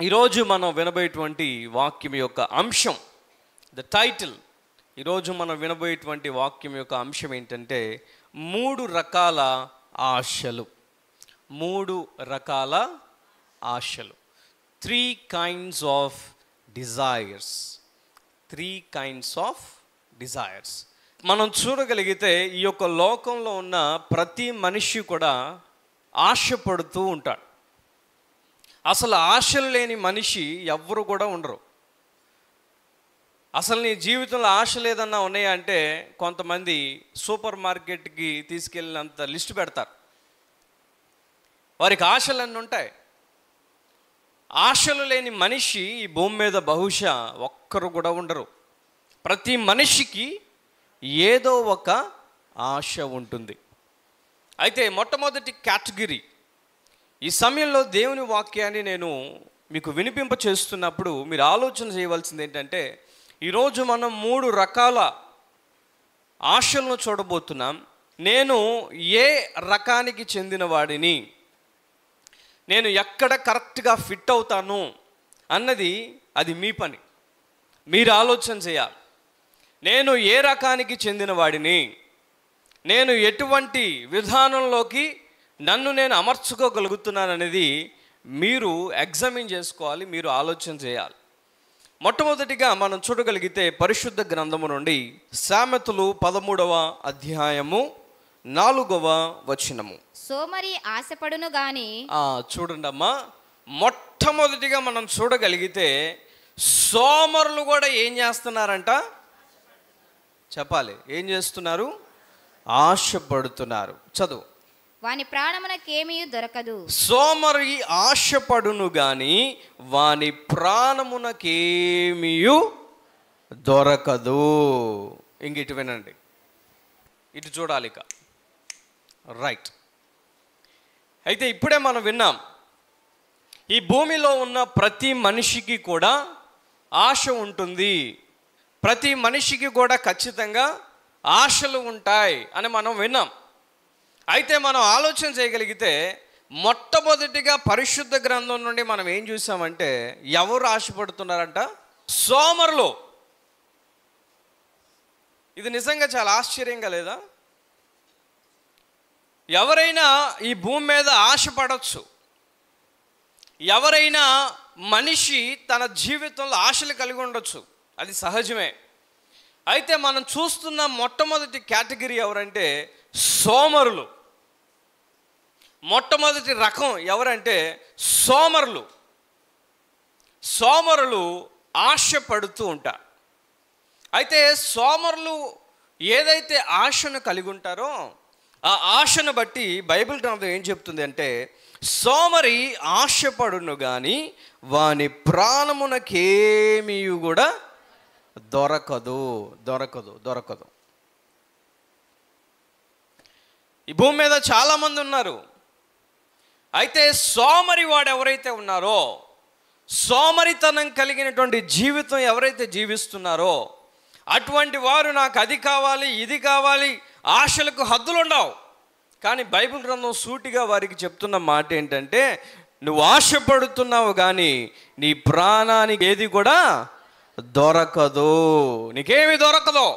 ఈరోజు మనం వినబోయేటువంటి వాక్యం యొక్క అంశం, ద టైటిల్, ఈరోజు మనం వినబోయేటువంటి వాక్యం యొక్క అంశం ఏంటంటే 3 రకాల ఆశలు. 3 రకాల ఆశలు. 3 kinds of desires. 3 kinds of desires. మనం చూడగలిగితే ఈ యొక్క లోకంలో ఉన్న ప్రతి మనిషి కూడా ఆశపడుతూ ఉంటాడు. అసలు ఆశలు లేని మనిషి ఎవ్వరు కూడా ఉండరు. అసలు నీ జీవితంలో ఆశ లేదన్నా ఉన్నాయా అంటే కొంతమంది సూపర్ మార్కెట్కి తీసుకెళ్ళినంత లిస్టు పెడతారు. వారికి ఆశలన్నీ ఉంటాయి. ఆశలు లేని మనిషి ఈ భూమి మీద బహుశా ఒక్కరు కూడా ఉండరు. ప్రతి మనిషికి ఏదో ఒక ఆశ ఉంటుంది. అయితే మొట్టమొదటి కేటగిరీ, ఈ సమయంలో దేవుని వాక్యాన్ని నేను మీకు వినిపింప చేస్తున్నప్పుడు మీరు ఆలోచన చేయవలసింది ఏంటంటే, ఈరోజు మనం 3 రకాల ఆశలను చూడబోతున్నాం. నేను ఏ రకానికి చెందిన వాడిని, నేను ఎక్కడ కరెక్ట్గా ఫిట్ అవుతాను అన్నది అది మీ పని, మీరు ఆలోచన చేయాలి. నేను ఏ రకానికి చెందిన వాడిని, నేను ఎటువంటి విధానంలోకి నన్ను నేను అమర్చుకోగలుగుతున్నాను అనేది మీరు ఎగ్జామిన్ చేసుకోవాలి, మీరు ఆలోచన చేయాలి. మొట్టమొదటిగా మనం చూడగలిగితే పరిశుద్ధ గ్రంథము నుండి సామెతలు 13వ అధ్యాయము 4వ వచనము. సోమరి ఆశపడును గాని, చూడండి అమ్మా, మొట్టమొదటిగా మనం చూడగలిగితే సోమరులు కూడా ఏం చేస్తున్నారంట చెప్పాలి. ఏం చేస్తున్నారు? ఆశపడుతున్నారు. చదువు. వాని ప్రాణమునకేమీ దొరకదు. సోమరి ఆశపడును గాని వాని ప్రాణమునకేమీ దొరకదు. ఇంగిటు వినండి, ఇటు చూడాలి ఇక. రైట్. అయితే ఇప్పుడే మనం విన్నాం, ఈ భూమిలో ఉన్న ప్రతి మనిషికి కూడా ఆశ ఉంటుంది. ప్రతి మనిషికి కూడా ఖచ్చితంగా ఆశలు ఉంటాయి అని మనం విన్నాం. అయితే మనం ఆలోచన చేయగలిగితే మొట్టమొదటిగా పరిశుద్ధ గ్రంథం నుండి మనం ఏం చూసామంటే, ఎవరు ఆశపడుతున్నారంట? సోమరులు. ఇది నిజంగా చాలా ఆశ్చర్యంగా లేదా? ఎవరైనా ఈ భూమి మీద ఆశపడవచ్చు. ఎవరైనా మనిషి తన జీవితంలో ఆశలు కలిగి ఉండొచ్చు, అది సహజమే. అయితే మనం చూస్తున్న మొట్టమొదటి కేటగిరీ ఎవరంటే సోమరులు. మొట్టమొదటి రకం ఎవరంటే సోమరులు. సోమరులు ఆశపడుతూ ఉంటారు. అయితే సోమరులు ఏదైతే ఆశను కలిగి ఉంటారో ఆ ఆశను బట్టి బైబిల్ గ్రంథం ఏం చెప్తుంది అంటే, సోమరి ఆశపడును కానీ వాని ప్రాణమునకేమీ కూడా దొరకదు. దొరకదు దొరకదు ఈ భూమి మీద చాలామంది ఉన్నారు. అయితే సోమరి వాడు ఎవరైతే ఉన్నారో, సోమరితనం కలిగినటువంటి జీవితం ఎవరైతే జీవిస్తున్నారో అటువంటి వారు నాకు అది కావాలి, ఇది కావాలి, ఆశలకు హద్దులు ఉండవు. కానీ బైబిల్ గ్రంథం సూటిగా వారికి చెప్తున్న మాట ఏంటంటే, నువ్వు ఆశపడుతున్నావు కానీ నీ ప్రాణానికి ఏది కూడా దొరకదు. నీకేమి దొరకదు,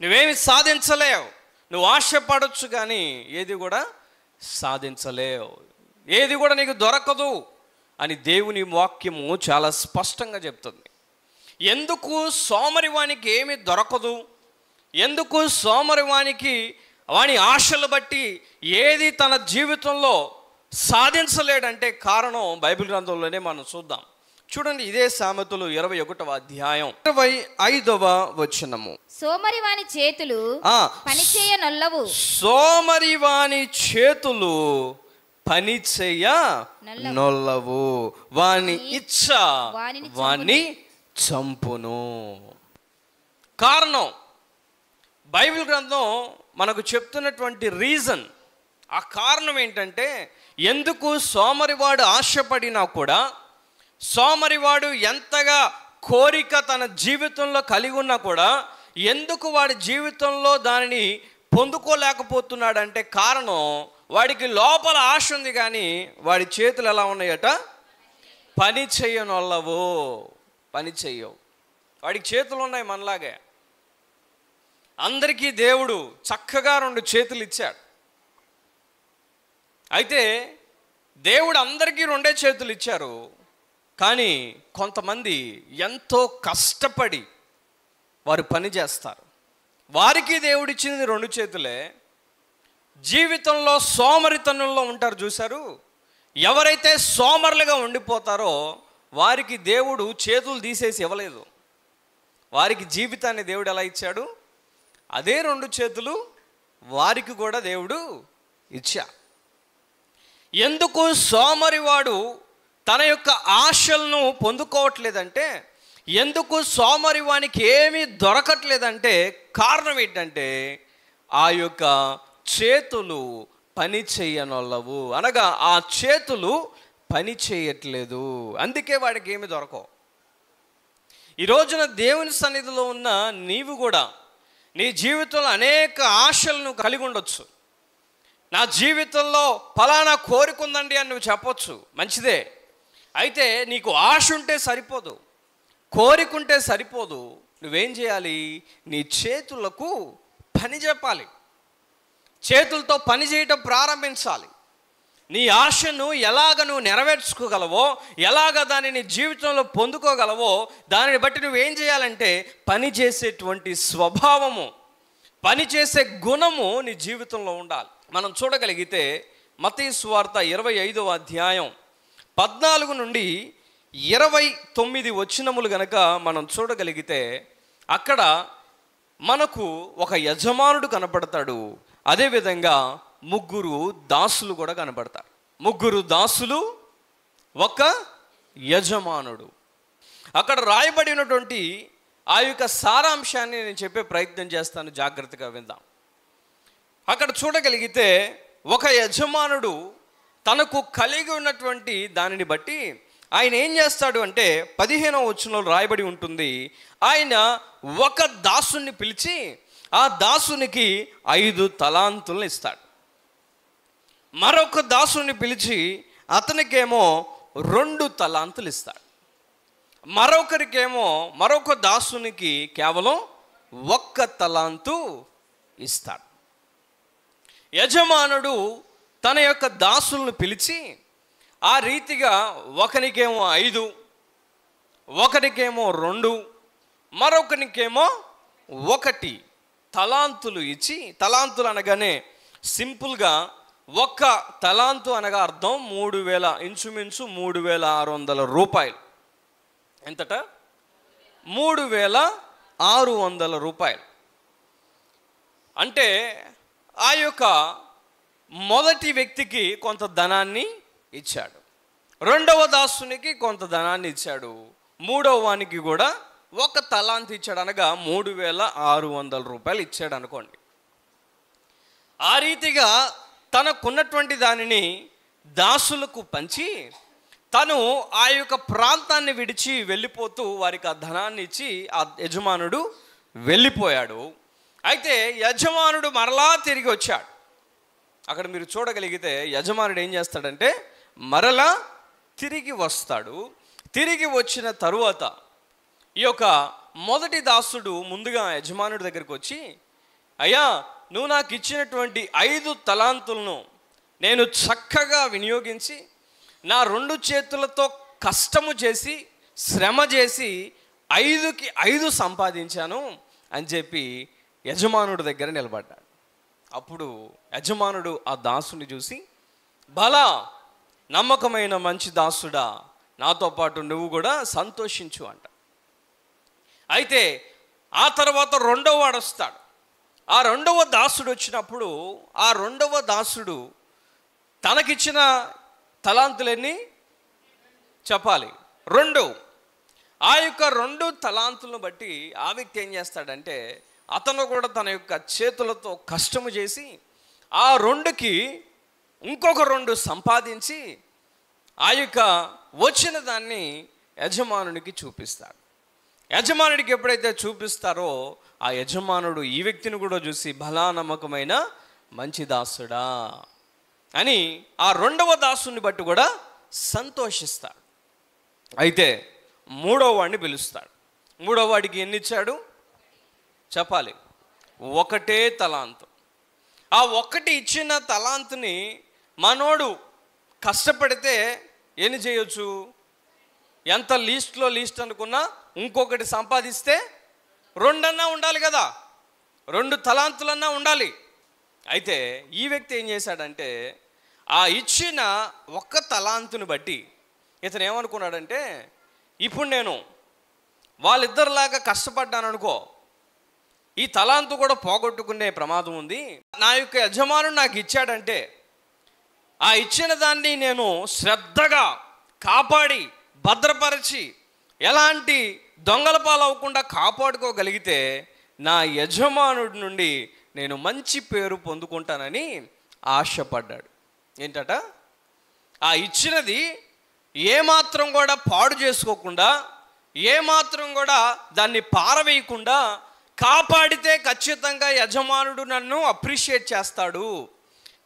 నువ్వేమి సాధించలేవు. నువ్వు ఆశపడవచ్చు కానీ ఏది కూడా సాధించలేవు, ఏది కూడా నీకు దొరకదు అని దేవుని వాక్యము చాలా స్పష్టంగా చెప్తుంది. ఎందుకు సోమరివానికి ఏమి దొరకదు, ఎందుకు సోమరివానికి వాని ఆశలు బట్టి ఏది తన జీవితంలో సాధించలేడంటే కారణం బైబిల్ గ్రంథంలోనే మనం చూద్దాం. చూడండి, ఇదే సామెతలు 21వ అధ్యాయం 25వ వచనము. సోమరివాని చేతులు పనిచేయ నొల్లవు. సోమరివాని చేతులు పనిచేయ నొల్లవు, వాని ఇచ్చ వాని చంపును. కారణం బైబిల్ గ్రంథం మనకు చెప్తున్నటువంటి రీజన్, ఆ కారణం ఏంటంటే, ఎందుకు సోమరివాడు ఆశపడినా కూడా, సోమరివాడు ఎంతగా కోరిక తన జీవితంలో కలిగి ఉన్నా కూడా ఎందుకు వాడి జీవితంలో దానిని పొందుకోలేకపోతున్నాడంటే కారణం వాడికి లోపల ఆశ ఉంది కానీ వాడి చేతులు ఎలా ఉన్నాయట? పని చేయనొల్లవు, పని చెయ్యవు. వాడికి చేతులు ఉన్నాయి మనలాగే. అందరికీ దేవుడు చక్కగా 2 చేతులు ఇచ్చాడు. అయితే దేవుడు అందరికీ 2 చేతులు ఇచ్చారు. కానీ కొంతమంది ఎంతో కష్టపడి వారు పని చేస్తారు. వారికి దేవుడు ఇచ్చింది 2 చేతులే. జీవితంలో సోమరితనంలో ఉంటారు చూశారు. ఎవరైతే సోమరులుగా ఉండిపోతారో వారికి దేవుడు చేతులు తీసేసి ఇవ్వలేదు. వారికి జీవితాన్ని దేవుడు ఎలా ఇచ్చాడు, అదే 2 చేతులు వారికి కూడా దేవుడు ఇచ్చా. ఎందుకు సోమరివాడు తన యొక్క ఆశలను పొందుకోవట్లేదంటే, ఎందుకు సోమరివానికి ఏమీ దొరకట్లేదంటే కారణం ఏంటంటే ఆ యొక్క చేతులు పని చేయనొల్లవు, అనగా ఆ చేతులు పని చేయట్లేదు. అందుకే వాడికి ఏమి దొరకవు. ఈ రోజున దేవుని సన్నిధిలో ఉన్న నీవు కూడా నీ జీవితంలో అనేక ఆశలను కలిగి ఉండొచ్చు. నా జీవితంలో ఫలానా కోరిక ఉందండి అని నువ్వు చెప్పొచ్చు, మంచిదే. అయితే నీకు ఆశ ఉంటే సరిపోదు, కోరిక ఉంటే సరిపోదు. నువ్వేం చేయాలి? నీ చేతులకు పని చెప్పాలి. చేతులతో పని చేయటం ప్రారంభించాలి. నీ ఆశను ఎలాగ నువ్వు నెరవేర్చుకోగలవో, ఎలాగ దాన్ని నీ జీవితంలో పొందుకోగలవో దానిని బట్టి నువ్వేం చేయాలంటే పని చేసేటువంటి స్వభావము, పని చేసే గుణము నీ జీవితంలో ఉండాలి. మనం చూడగలిగితే మత్తయి సువార్త 25వ అధ్యాయం 14 నుండి 29 వచనములు గనక మనం చూడగలిగితే అక్కడ మనకు ఒక యజమానుడు కనపడతాడు. అదేవిధంగా 3 దాసులు కూడా కనబడతారు. 3 దాసులు, ఒక యజమానుడు. అక్కడ రాయబడినటువంటి ఆ యొక్క సారాంశాన్ని నేను చెప్పే ప్రయత్నం చేస్తాను, జాగ్రత్తగా విందాం. అక్కడ చూడగలిగితే ఒక యజమానుడు తనకు కలిగి ఉన్నటువంటి దానిని బట్టి ఆయన ఏం చేస్తాడు అంటే 15వ వచనంలో రాయబడి ఉంటుంది, ఆయన ఒక దాసుని పిలిచి ఆ దాసునికి 5 తలాంతులను ఇస్తాడు. మరొక దాసుని పిలిచి అతనికేమో 2 తలాంతులు ఇస్తాడు. మరొక దాసునికి కేవలం 1 తలాంతు ఇస్తాడు. యజమానుడు తన యొక్క దాసులను పిలిచి ఆ రీతిగా ఒకనికేమో 5, ఒకనికేమో 2, మరొకనికేమో 1 తలాంతులు ఇచ్చి, తలాంతులు అనగానే సింపుల్గా 1 తలాంతు అనగా అర్థం 3,000, ఇంచుమించు 3,600 రూపాయలు. ఎంతట? 3,600 రూపాయలు. అంటే ఆ యొక్క మొదటి వ్యక్తికి కొంత ధనాన్ని ఇచ్చాడు, 2వ దాసునికి కొంత ధనాన్ని ఇచ్చాడు, 3వ వానికి కూడా 1 తలాంతు ఇచ్చాడు. అనగా 3,600 రూపాయలు ఇచ్చాడు అనుకోండి. ఆ రీతిగా తనకున్నటువంటి దానిని దాసులకు పంచి తను ఆ యొక్క ప్రాంతాన్ని విడిచి వెళ్ళిపోతూ వారికి ఆ ధనాన్ని ఇచ్చి ఆ యజమానుడు వెళ్ళిపోయాడు. అయితే యజమానుడు మరలా తిరిగి వచ్చాడు. అక్కడ మీరు చూడగలిగితే యజమానుడు ఏం చేస్తాడంటే మరలా తిరిగి వస్తాడు. తిరిగి వచ్చిన తరువాత ఈ యొక్క మొదటి దాసుడు ముందుగా యజమానుడి దగ్గరికి వచ్చి, అయ్యా, నువ్వు నాకు ఇచ్చినటువంటి 5 తలాంతులను నేను చక్కగా వినియోగించి నా 2 చేతులతో కష్టము చేసి శ్రమ చేసి 5కి 5 సంపాదించాను అని చెప్పి యజమానుడి దగ్గర నిలబడ్డాడు. అప్పుడు యజమానుడు ఆ దాసుని చూసి, బలా నమ్మకమైన మంచి దాసుడా, నాతో పాటు నువ్వు కూడా సంతోషించు అంట. అయితే ఆ తర్వాత 2వ వాడు వస్తాడు. ఆ 2వ దాసుడు వచ్చినప్పుడు ఆ 2వ దాసుడు తనకిచ్చిన తలాంతులన్నీ చెప్పాలి, 2. ఆ యొక్క 2 తలాంతులను బట్టి ఆ వ్యక్తి ఏం చేస్తాడంటే అతను కూడా తన యొక్క చేతులతో కష్టము చేసి ఆ 2కి ఇంకొక 2 సంపాదించి ఆ యొక్క వచ్చిన దాన్ని యజమానునికి చూపిస్తాడు. యజమానుడికి ఎప్పుడైతే చూపిస్తారో ఆ యజమానుడు ఈ వ్యక్తిని కూడా చూసి, భలా నమ్మకమైన మంచి దాసుడా అని ఆ 2వ దాసుని బట్టి కూడా సంతోషిస్తాడు. అయితే మూడో వాడిని పిలుస్తాడు. మూడో వాడికి ఎన్ని ఇచ్చాడు చెప్పాలి? ఒకటే తలాంతు. ఆ ఒక్కటి ఇచ్చిన తలాంతుని మనోడు కష్టపడితే ఎన్ని చేయొచ్చు? ఎంత లీస్ట్లో లీస్ట్ అనుకున్నా ఇంకొకటి సంపాదిస్తే రెండన్నా ఉండాలి కదా, 2 తలాంతులన్నా ఉండాలి. అయితే ఈ వ్యక్తి ఏం చేశాడంటే ఆ ఇచ్చిన ఒక్క తలాంతుని బట్టి ఇతను ఏమనుకున్నాడంటే, ఇప్పుడు నేను వాళ్ళిద్దరిలాగా కష్టపడ్డాను అనుకో, ఈ తలాంతు కూడా పోగొట్టుకునే ప్రమాదం ఉంది. నా యొక్క యజమానుడు నాకు ఇచ్చాడంటే ఆ ఇచ్చిన దాన్ని నేను శ్రద్ధగా కాపాడి భద్రపరిచి ఎలాంటి దొంగల పాలవకుండా కాపాడుకోగలిగితే నా యజమానుడి నుండి నేను మంచి పేరు పొందుకుంటానని ఆశపడ్డాడు. ఏంటట? ఆ ఇచ్చినది ఏమాత్రం కూడా పాడు చేసుకోకుండా, ఏమాత్రం కూడా దాన్ని పారవేయకుండా కాపాడితే ఖచ్చితంగా యజమానుడు నన్ను అప్రిషియేట్ చేస్తాడు,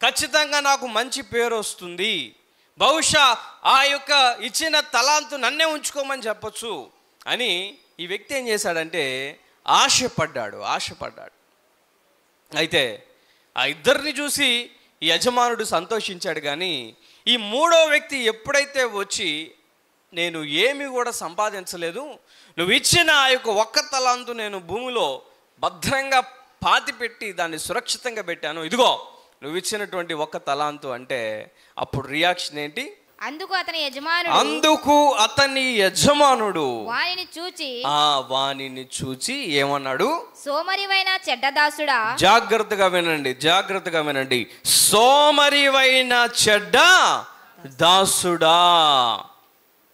ఖచ్చితంగా నాకు మంచి పేరు వస్తుంది, బహుశా ఆ యొక్క ఇచ్చిన తలాంతు నన్నే ఉంచుకోమని చెప్పొచ్చు అని ఈ వ్యక్తి ఏం చేశాడంటే ఆశపడ్డాడు. అయితే ఆ ఇద్దరిని చూసి ఈ యజమానుడు సంతోషించాడు. కానీ ఈ మూడో వ్యక్తి ఎప్పుడైతే వచ్చి, నేను ఏమి కూడా సంపాదించలేదు, నువ్వు ఇచ్చిన ఆ యొక్క ఒక్క తలాంతు నేను భూమిలో భద్రంగా పాతిపెట్టి దాన్ని సురక్షితంగా పెట్టాను, ఇదిగో నువ్వు ఇచ్చినటువంటి ఒక్క తలాంతు అంటే, అప్పుడు రియాక్షన్ ఏంటి? అందుకు అతని యజమానుడు వానిని చూచి ఏమన్నాడు? సోమరివైన చెడ్డ దాసుడా. జాగ్రత్తగా వినండి. సోమరివైన చెడ్డ దాసుడా.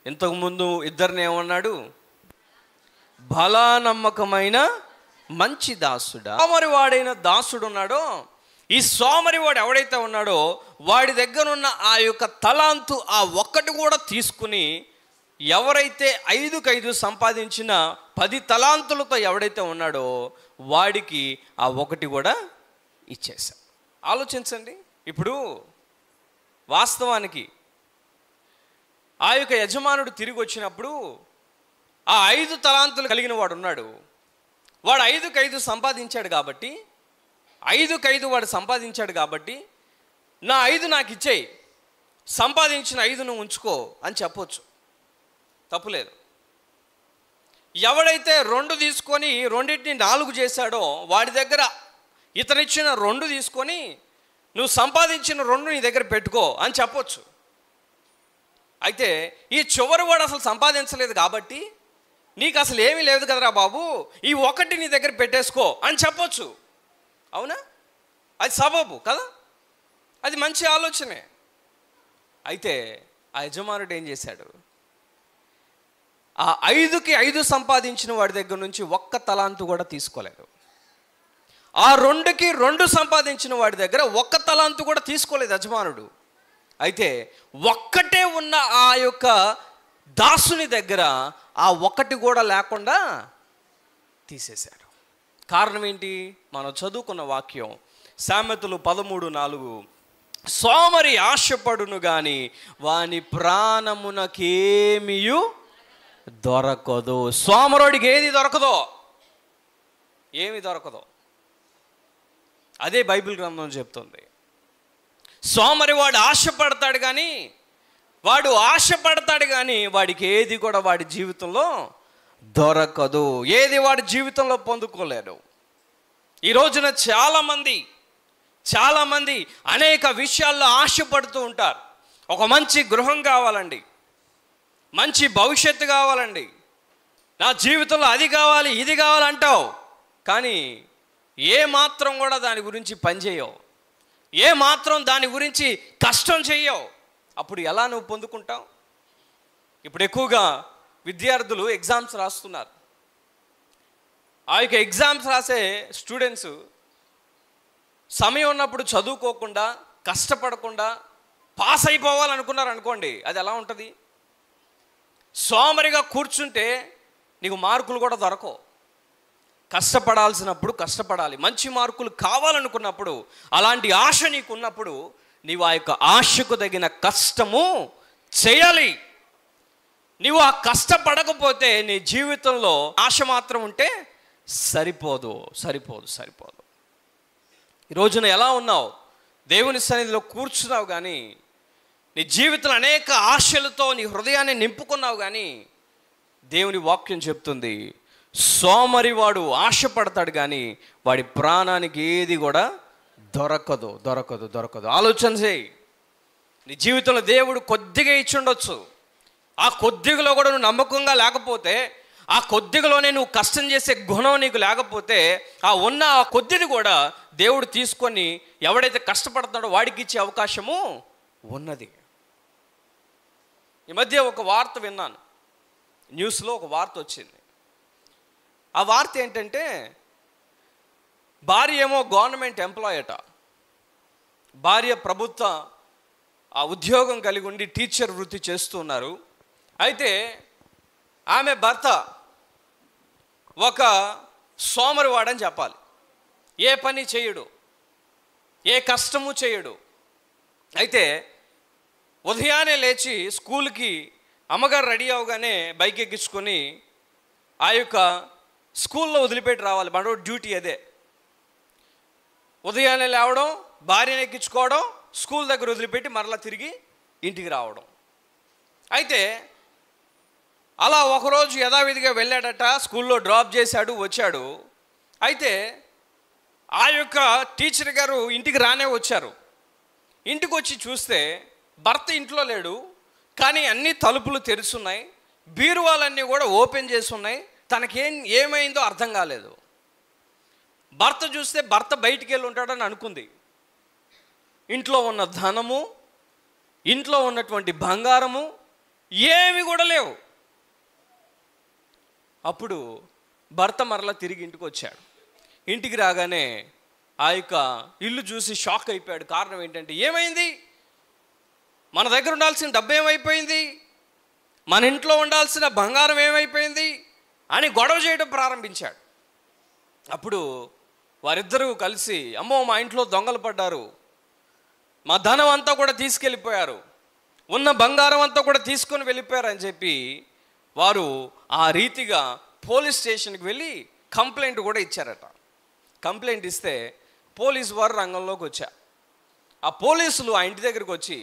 ఇంతకు ముందు ఇద్దరిని ఏమన్నాడు? బలా నమ్మకమైన మంచి దాసుడా. సోమరివాడైన దాసుడు ఉన్నాడో, ఈ సోమరివాడు ఎవడైతే ఉన్నాడో వాడి దగ్గర ఉన్న ఆ యొక్క తలాంతు ఆ ఒక్కటి కూడా తీసుకుని, ఎవరైతే 5 సంపాదించిన 10 తలాంతులతో ఎవడైతే ఉన్నాడో వాడికి ఆ ఒకటి కూడా ఇచ్చేశాడు. ఆలోచించండి. ఇప్పుడు వాస్తవానికి ఆ యొక్క యజమానుడు తిరిగి వచ్చినప్పుడు ఆ 5 తలాంతులు కలిగిన వాడు ఉన్నాడు. వాడు 5 సంపాదించాడు కాబట్టి, 5 వాడు సంపాదించాడు కాబట్టి, నా 5 నాకు ఇచ్చేయి, సంపాదించిన 5 నువ్వు ఉంచుకో అని చెప్పొచ్చు, తప్పులేదు. ఎవడైతే 2 తీసుకొని రెండింటిని 4 చేశాడో వాడి దగ్గర ఇతనిచ్చిన 2 తీసుకొని నువ్వు సంపాదించిన 2 నీ దగ్గర పెట్టుకో అని చెప్పొచ్చు. అయితే ఈ చివరి వాడు అసలు సంపాదించలేదు కాబట్టి, నీకు అసలు ఏమీ లేదు కదరా బాబు, ఈ ఒకటి నీ దగ్గర పెట్టేసుకో అని చెప్పొచ్చు. అవునా? అది సబబు కదా, అది మంచి ఆలోచనే. అయితే ఆ యజమానుడు ఏం చేశాడు? ఆ 5 సంపాదించిన వాడి దగ్గర నుంచి ఒక్క తలాంతు కూడా తీసుకోలేదు. ఆ 2 సంపాదించిన వాడి దగ్గర ఒక్క తలాంతు కూడా తీసుకోలేదు యజమానుడు. అయితే ఒక్కటే ఉన్న ఆ యొక్క దాసుని దగ్గర ఆ ఒక్కటి కూడా లేకుండా తీసేశాడు. కారణం ఏంటి? మనం చదువుకున్న వాక్యం సామెతలు 13:4, సోమరి ఆశపడును గాని వాని ప్రాణమునకేమియు దొరకదు. సోమరుడికి ఏది దొరకదో, ఏమి దొరకదో, అదే బైబిల్ గ్రంథం చెప్తుంది. సోమరి వాడు ఆశపడతాడు కానీ వాడికి ఏది కూడా వాడి జీవితంలో దొరకదు, ఏది వాడి జీవితంలో పొందుకోలేడు. ఈ రోజున చాలామంది అనేక విషయాల్లో ఆశపడుతూ ఉంటారు. ఒక మంచి గృహం కావాలండి, మంచి భవిష్యత్తు కావాలండి, నా జీవితంలో అది కావాలి ఇది కావాలంటావు, కానీ ఏ మాత్రం కూడా దాని గురించి పనిచేయవు, ఏ మాత్రం దాని గురించి కష్టం చెయ్యవు. అప్పుడు ఎలా నువ్వు పొందుకుంటావు? ఇప్పుడు ఎక్కువగా విద్యార్థులు ఎగ్జామ్స్ రాస్తున్నారు. ఆ యొక్క ఎగ్జామ్స్ రాసే స్టూడెంట్స్ సమయం ఉన్నప్పుడు చదువుకోకుండా కష్టపడకుండా పాస్ అయిపోవాలనుకున్నారు అనుకోండి, అది ఎలా ఉంటుంది? సోమరిగా కూర్చుంటే నీకు మార్కులు కూడా దొరకవు. కష్టపడాల్సినప్పుడు కష్టపడాలి, మంచి మార్కులు కావాలనుకున్నప్పుడు, అలాంటి ఆశ నీకు ఉన్నప్పుడు నీవు ఆ యొక్క ఆశకు తగిన కష్టము చేయాలి. నీవు ఆ కష్టపడకపోతే నీ జీవితంలో ఆశ మాత్రం ఉంటే సరిపోదు. ఈ రోజున ఎలా ఉన్నావు? దేవుని సన్నిధిలో కూర్చున్నావు కానీ నీ జీవితంలో అనేక ఆశలతో నీ హృదయాన్ని నింపుకున్నావు కానీ దేవుని వాక్యం చెప్తుంది, సోమరివాడు ఆశపడతాడు కానీ వాడి ప్రాణానికి ఏది కూడా దొరకదు. ఆలోచన చేయి. నీ జీవితంలో దేవుడు కొద్దిగా ఇచ్చి ఉండొచ్చు. ఆ కొద్దిగలో కూడా నువ్వు నమ్మకంగా లేకపోతే, ఆ కొద్దిగలోనే నువ్వు కష్టం చేసే గుణం నీకు లేకపోతే, ఆ కొద్దిది కూడా దేవుడు తీసుకొని ఎవడైతే కష్టపడుతున్నాడో వాడికి ఇచ్చే అవకాశము ఉన్నది. ఈ మధ్య ఒక వార్త విన్నాను, న్యూస్లో ఒక వార్త వచ్చింది. ఆ వార్త ఏంటంటే, భార్య ఏమో గవర్నమెంట్ ఎంప్లాయ్ అట. భార్య ప్రభుత్వ ఉద్యోగం కలిగి ఉండి టీచర్ వృత్తి చేస్తున్నారు. అయితే ఆమె భర్త ఒక సోమరివాడని చెప్పాలి. ఏ పని చేయడు, ఏ కష్టము చేయడు. అయితే ఉదయాన్నే లేచి స్కూల్కి అమ్మగారు రెడీ అవగానే బైక్ ఎక్కించుకొని ఆ యొక్క స్కూల్లో వదిలిపెట్టి రావాలి. మన డ్యూటీ అదే. ఉదయాన్నే లేవడం, భార్యను ఎక్కించుకోవడం, స్కూల్ దగ్గర వదిలిపెట్టి మరలా తిరిగి ఇంటికి రావడం. అయితే అలా ఒకరోజు యథావిధిగా వెళ్ళాడట, స్కూల్లో డ్రాప్ చేశాడు, వచ్చాడు. అయితే ఆ యొక్క టీచర్ గారు ఇంటికి రానే వచ్చారు. ఇంటికి వచ్చి చూస్తే భర్త ఇంట్లో లేడు, కానీ అన్ని తలుపులు తెరుచున్నాయి, బీరువాలన్నీ కూడా ఓపెన్ చేసి ఉన్నాయి. ఏమైందో అర్థం కాలేదు. భర్త చూస్తే భర్త బయటికి వెళ్ళి ఉంటాడని అనుకుంది. ఇంట్లో ఉన్న ధనము, ఇంట్లో ఉన్నటువంటి బంగారము ఏమి కూడా లేవు. అప్పుడు భర్త మరలా తిరిగి ఇంటికి వచ్చాడు. ఇంటికి రాగానే ఆ యొక్క ఇల్లు చూసి షాక్ అయిపోయాడు. కారణం ఏంటంటే, ఏమైంది? మన దగ్గర ఉండాల్సిన డబ్బు ఏమైపోయింది? మన ఇంట్లో ఉండాల్సిన బంగారం ఏమైపోయింది అని గొడవ చేయడం ప్రారంభించాడు. అప్పుడు వారిద్దరూ కలిసి, అమ్మో మా ఇంట్లో దొంగలు పడ్డారు, మా ధనం అంతా కూడా తీసుకెళ్ళిపోయారు, ఉన్న బంగారం అంతా కూడా తీసుకొని వెళ్ళిపోయారు అని చెప్పి వారు ఆ రీతిగా పోలీస్ స్టేషన్కి వెళ్ళి కంప్లైంట్ కూడా ఇచ్చారట. కంప్లైంట్ ఇస్తే పోలీసు వారు రంగంలోకి వచ్చారు. ఆ పోలీసులు ఆ ఇంటి దగ్గరికి వచ్చి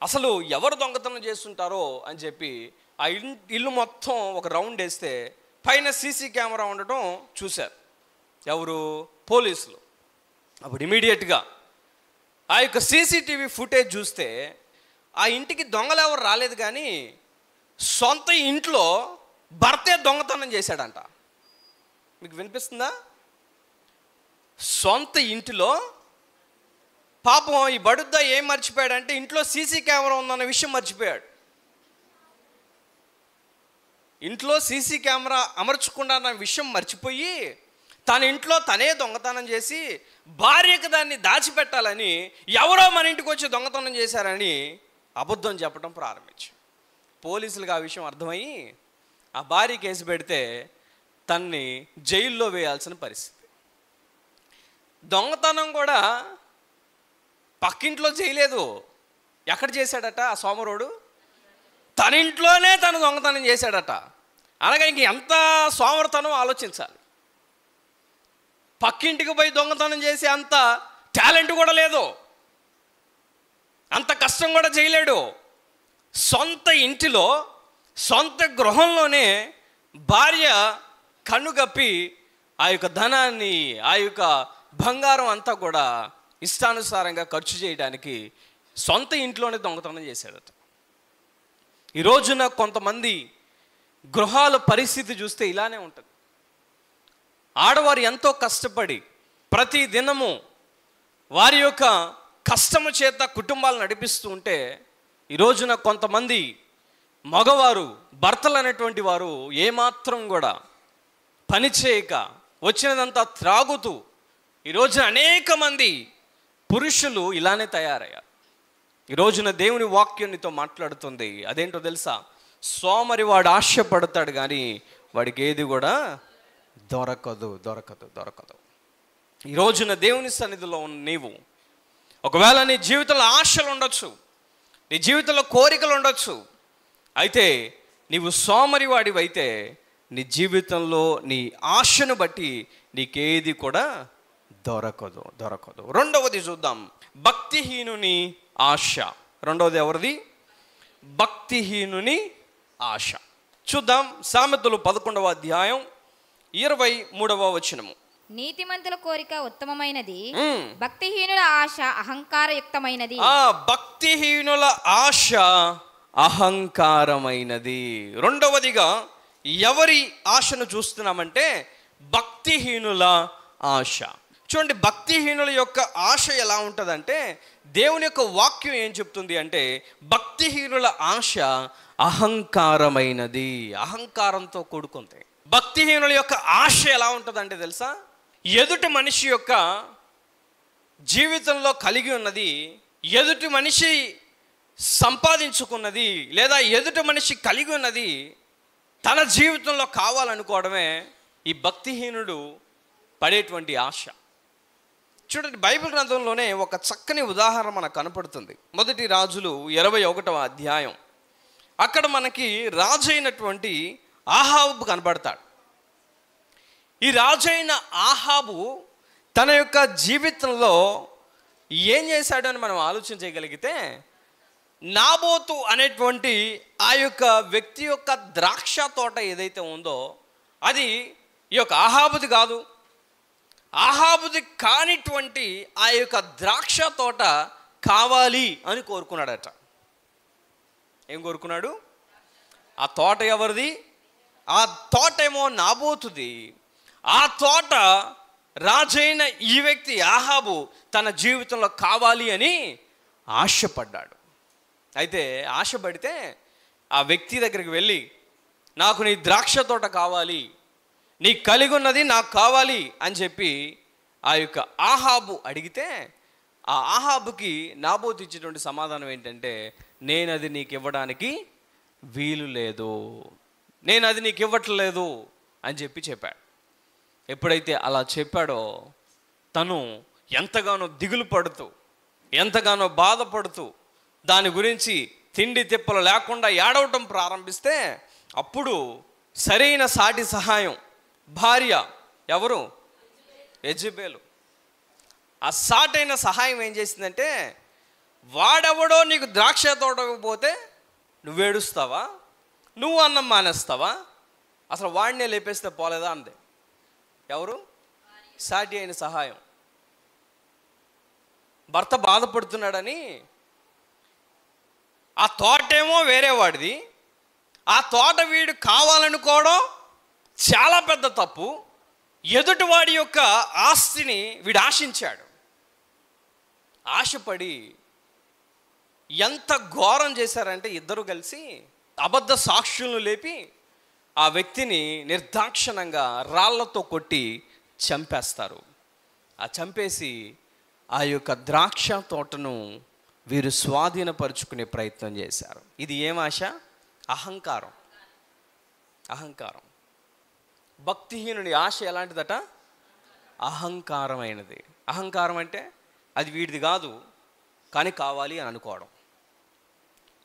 అసలు ఎవరు దొంగతనం చేస్తుంటారో అని చెప్పి ఆ ఇల్లు మొత్తం ఒక రౌండ్ వేస్తే పైన సీసీ కెమెరా ఉండటం చూశారు. ఎవరు? పోలీసులు. అప్పుడు ఇమీడియట్గా ఆ యొక్క సీసీటీవీ ఫుటేజ్ చూస్తే ఆ ఇంటికి దొంగలు ఎవరు రాలేదు, కానీ సొంత ఇంట్లో భర్తే దొంగతనం చేశాడంట. మీకు వినిపిస్తుందా? సొంత ఇంటిలో పాపం ఈ బడుద్ద ఏం మర్చిపోయాడంటే, ఇంట్లో సీసీ కెమెరా ఉందన్న విషయం మర్చిపోయాడు. ఇంట్లో సీసీ కెమెరా అమర్చకుండా అన్న విషయం మర్చిపోయి తన ఇంట్లో తనే దొంగతనం చేసి భార్యకు దాన్ని దాచిపెట్టాలని, ఎవరో మన ఇంటికి వచ్చి దొంగతనం చేశారని అబద్ధం చెప్పడం ప్రారంభించాడు. పోలీసులకు ఆ విషయం అర్థమయ్యి ఆ భార్య కేసు పెడితే తన్ని జైల్లో వేయాల్సిన పరిస్థితి. దొంగతనం కూడా పక్కింట్లో చేయలేదు. ఎక్కడ చేశాడట ఆ సోమరోడు? తన ఇంట్లోనే తను దొంగతనం చేశాడట. అనగా ఇంక ఎంత సోమరతనం ఆలోచించాలి. పక్కింటికి పోయి దొంగతనం చేసే అంత టాలెంట్ కూడా లేదు, అంత కష్టం కూడా చేయలేడు. సొంత ఇంటిలో, సొంత గృహంలోనే భార్య కన్నుగప్పి ఆ యొక్క ధనాన్ని, ఆ యొక్క బంగారం అంతా కూడా ఇష్టానుసారంగా ఖర్చు చేయడానికి సొంత ఇంట్లోనే దొంగతనం చేశాడట. ఈ రోజున కొంతమంది గృహాల పరిస్థితి చూస్తే ఇలానే ఉంటుంది. ఆడవారు ఎంతో కష్టపడి ప్రతి దినము వారి యొక్క కష్టము చేత కుటుంబాలు నడిపిస్తూ ఉంటే, ఈ రోజున కొంతమంది మగవారు, భర్తలు అనేటువంటి వారు ఏమాత్రం కూడా పని చేయక వచ్చినదంతా త్రాగుతూ, ఈ రోజున అనేక మంది పురుషులు ఇలానే తయారయ్యారు. ఈ రోజున దేవుని వాక్యం నీతో మాట్లాడుతుంది. అదేంటో తెలుసా? సోమరివాడు ఆశపడతాడు కానీ వాడికి ఏది కూడా దొరకదు. ఈ రోజున దేవుని సన్నిధిలో ఉన్న నీవు, ఒకవేళ నీ జీవితంలో ఆశలు ఉండొచ్చు, నీ జీవితంలో కోరికలు ఉండొచ్చు, అయితే నీవు సోమరివాడివైతే నీ జీవితంలో నీ ఆశను బట్టి నీకేది కూడా దొరకదు. రెండవది చూద్దాం, భక్తిహీనుని ఆశ. రెండవది ఎవరిది? భక్తిహీనుని ఆశ. చూద్దాం, సామెతలు 11వ అధ్యాయం 23వ వచనము. నీతిమంతుల కోరిక ఉత్తమమైనది, భక్తిహీనుల ఆశ అహంకారయుక్తమైనది. భక్తిహీనుల ఆశ అహంకారమైనది. రెండవదిగా ఎవరి ఆశను చూస్తున్నామంటే భక్తిహీనుల ఆశ. చూడండి, భక్తిహీనుల యొక్క ఆశ ఎలా ఉంటుందంటే, దేవుని యొక్క వాక్యం ఏం చెప్తుంది అంటే, భక్తిహీనుల ఆశ అహంకారమైనది, అహంకారంతో కూడుకుంది. భక్తిహీనుల యొక్క ఆశ ఎలా ఉంటుందంటే తెలుసా, ఎదుటి మనిషి యొక్క జీవితంలో కలిగి ఉన్నది, ఎదుటి మనిషి సంపాదించుకున్నది లేదా ఎదుటి మనిషి కలిగి ఉన్నది తన జీవితంలో కావాలనుకోవడమే ఈ భక్తిహీనుడు పడేటువంటి ఆశ. చూడండి, బైబిల్ గ్రంథంలోనే ఒక చక్కని ఉదాహరణ మనకు కనపడుతుంది. మొదటి రాజులు 21వ అధ్యాయం. అక్కడ మనకి రాజు అయినటువంటి ఆహాబు కనబడతాడు. ఈ రాజు అయిన ఆహాబు తన యొక్క జీవితంలో ఏం చేశాడు అని మనం ఆలోచన చేయగలిగితే, నాబోతు అనేటువంటి ఆ యొక్క వ్యక్తి యొక్క ద్రాక్ష తోట ఏదైతే ఉందో అది ఈ యొక్క ఆహాబుది కాదు. ఆహాబుది కానిటువంటి ఆ యొక్క ద్రాక్ష తోట కావాలి అని కోరుకున్నాడట. ఏం కోరుకున్నాడు? ఆ తోట ఎవరిది? ఆ తోట ఏమో నాబోతుది. ఆ తోట రాజైన ఈ వ్యక్తి ఆహాబు తన జీవితంలో కావాలి అని ఆశపడ్డాడు. అయితే ఆశపడితే ఆ వ్యక్తి దగ్గరికి వెళ్ళి, నాకు నీ ద్రాక్ష తోట కావాలి, నీ కలిగి ఉన్నది నాకు కావాలి అని చెప్పి ఆ యొక్క ఆహాబు అడిగితే, ఆ ఆహాబుకి నాబోతు ఇచ్చేటువంటి సమాధానం ఏంటంటే, నేను అది నీకు ఇవ్వడానికి వీలు లేదు, నేను అది నీకు ఇవ్వట్లేదు అని చెప్పాడు. ఎప్పుడైతే అలా చెప్పాడో తను ఎంతగానో దిగులు పడుతూ, ఎంతగానో బాధపడుతూ, దాని గురించి తిండి తిప్పలు లేకుండా ఏడవటం ప్రారంభిస్తే, అప్పుడు సరైన సాటి సహాయం భార్య ఎవరు? యెజెబెలు. ఆ సాటైన సహాయం ఏం చేసిందంటే, వాడెవడో నీకు ద్రాక్ష తోటకపోతే నువ్వేడుస్తావా, నువ్వు అన్నం మానేస్తావా, అసలు వాడినే లేపేస్తే పోలేదా అంది. ఎవరు? సాటి అయిన సహాయం. భర్త బాధపడుతున్నాడని ఆ తోటేమో వేరే వాడిది, ఆ తోట వీడు కావాలనుకోవడం చాలా పెద్ద తప్పు. ఎదుటివాడి యొక్క ఆస్తిని వీడు ఆశించాడు. ఆశపడి ఎంత ఘోరం చేశారంటే, ఇద్దరు కలిసి అబద్ధ సాక్షులను లేపి ఆ వ్యక్తిని నిర్దాక్షిణంగా రాళ్లతో కొట్టి చంపేస్తారు. ఆ చంపేసి ఆ యొక్క ద్రాక్ష తోటను వీరు స్వాధీనపరుచుకునే ప్రయత్నం చేశారు. ఇది ఏం ఆశ? అహంకారం. అహంకారం. భక్తిహీనుని ఆశ ఎలాంటిదట? అహంకారమైనది. అహంకారం అంటే అది వీడిది కాదు కానీ కావాలి అని అనుకోవడం.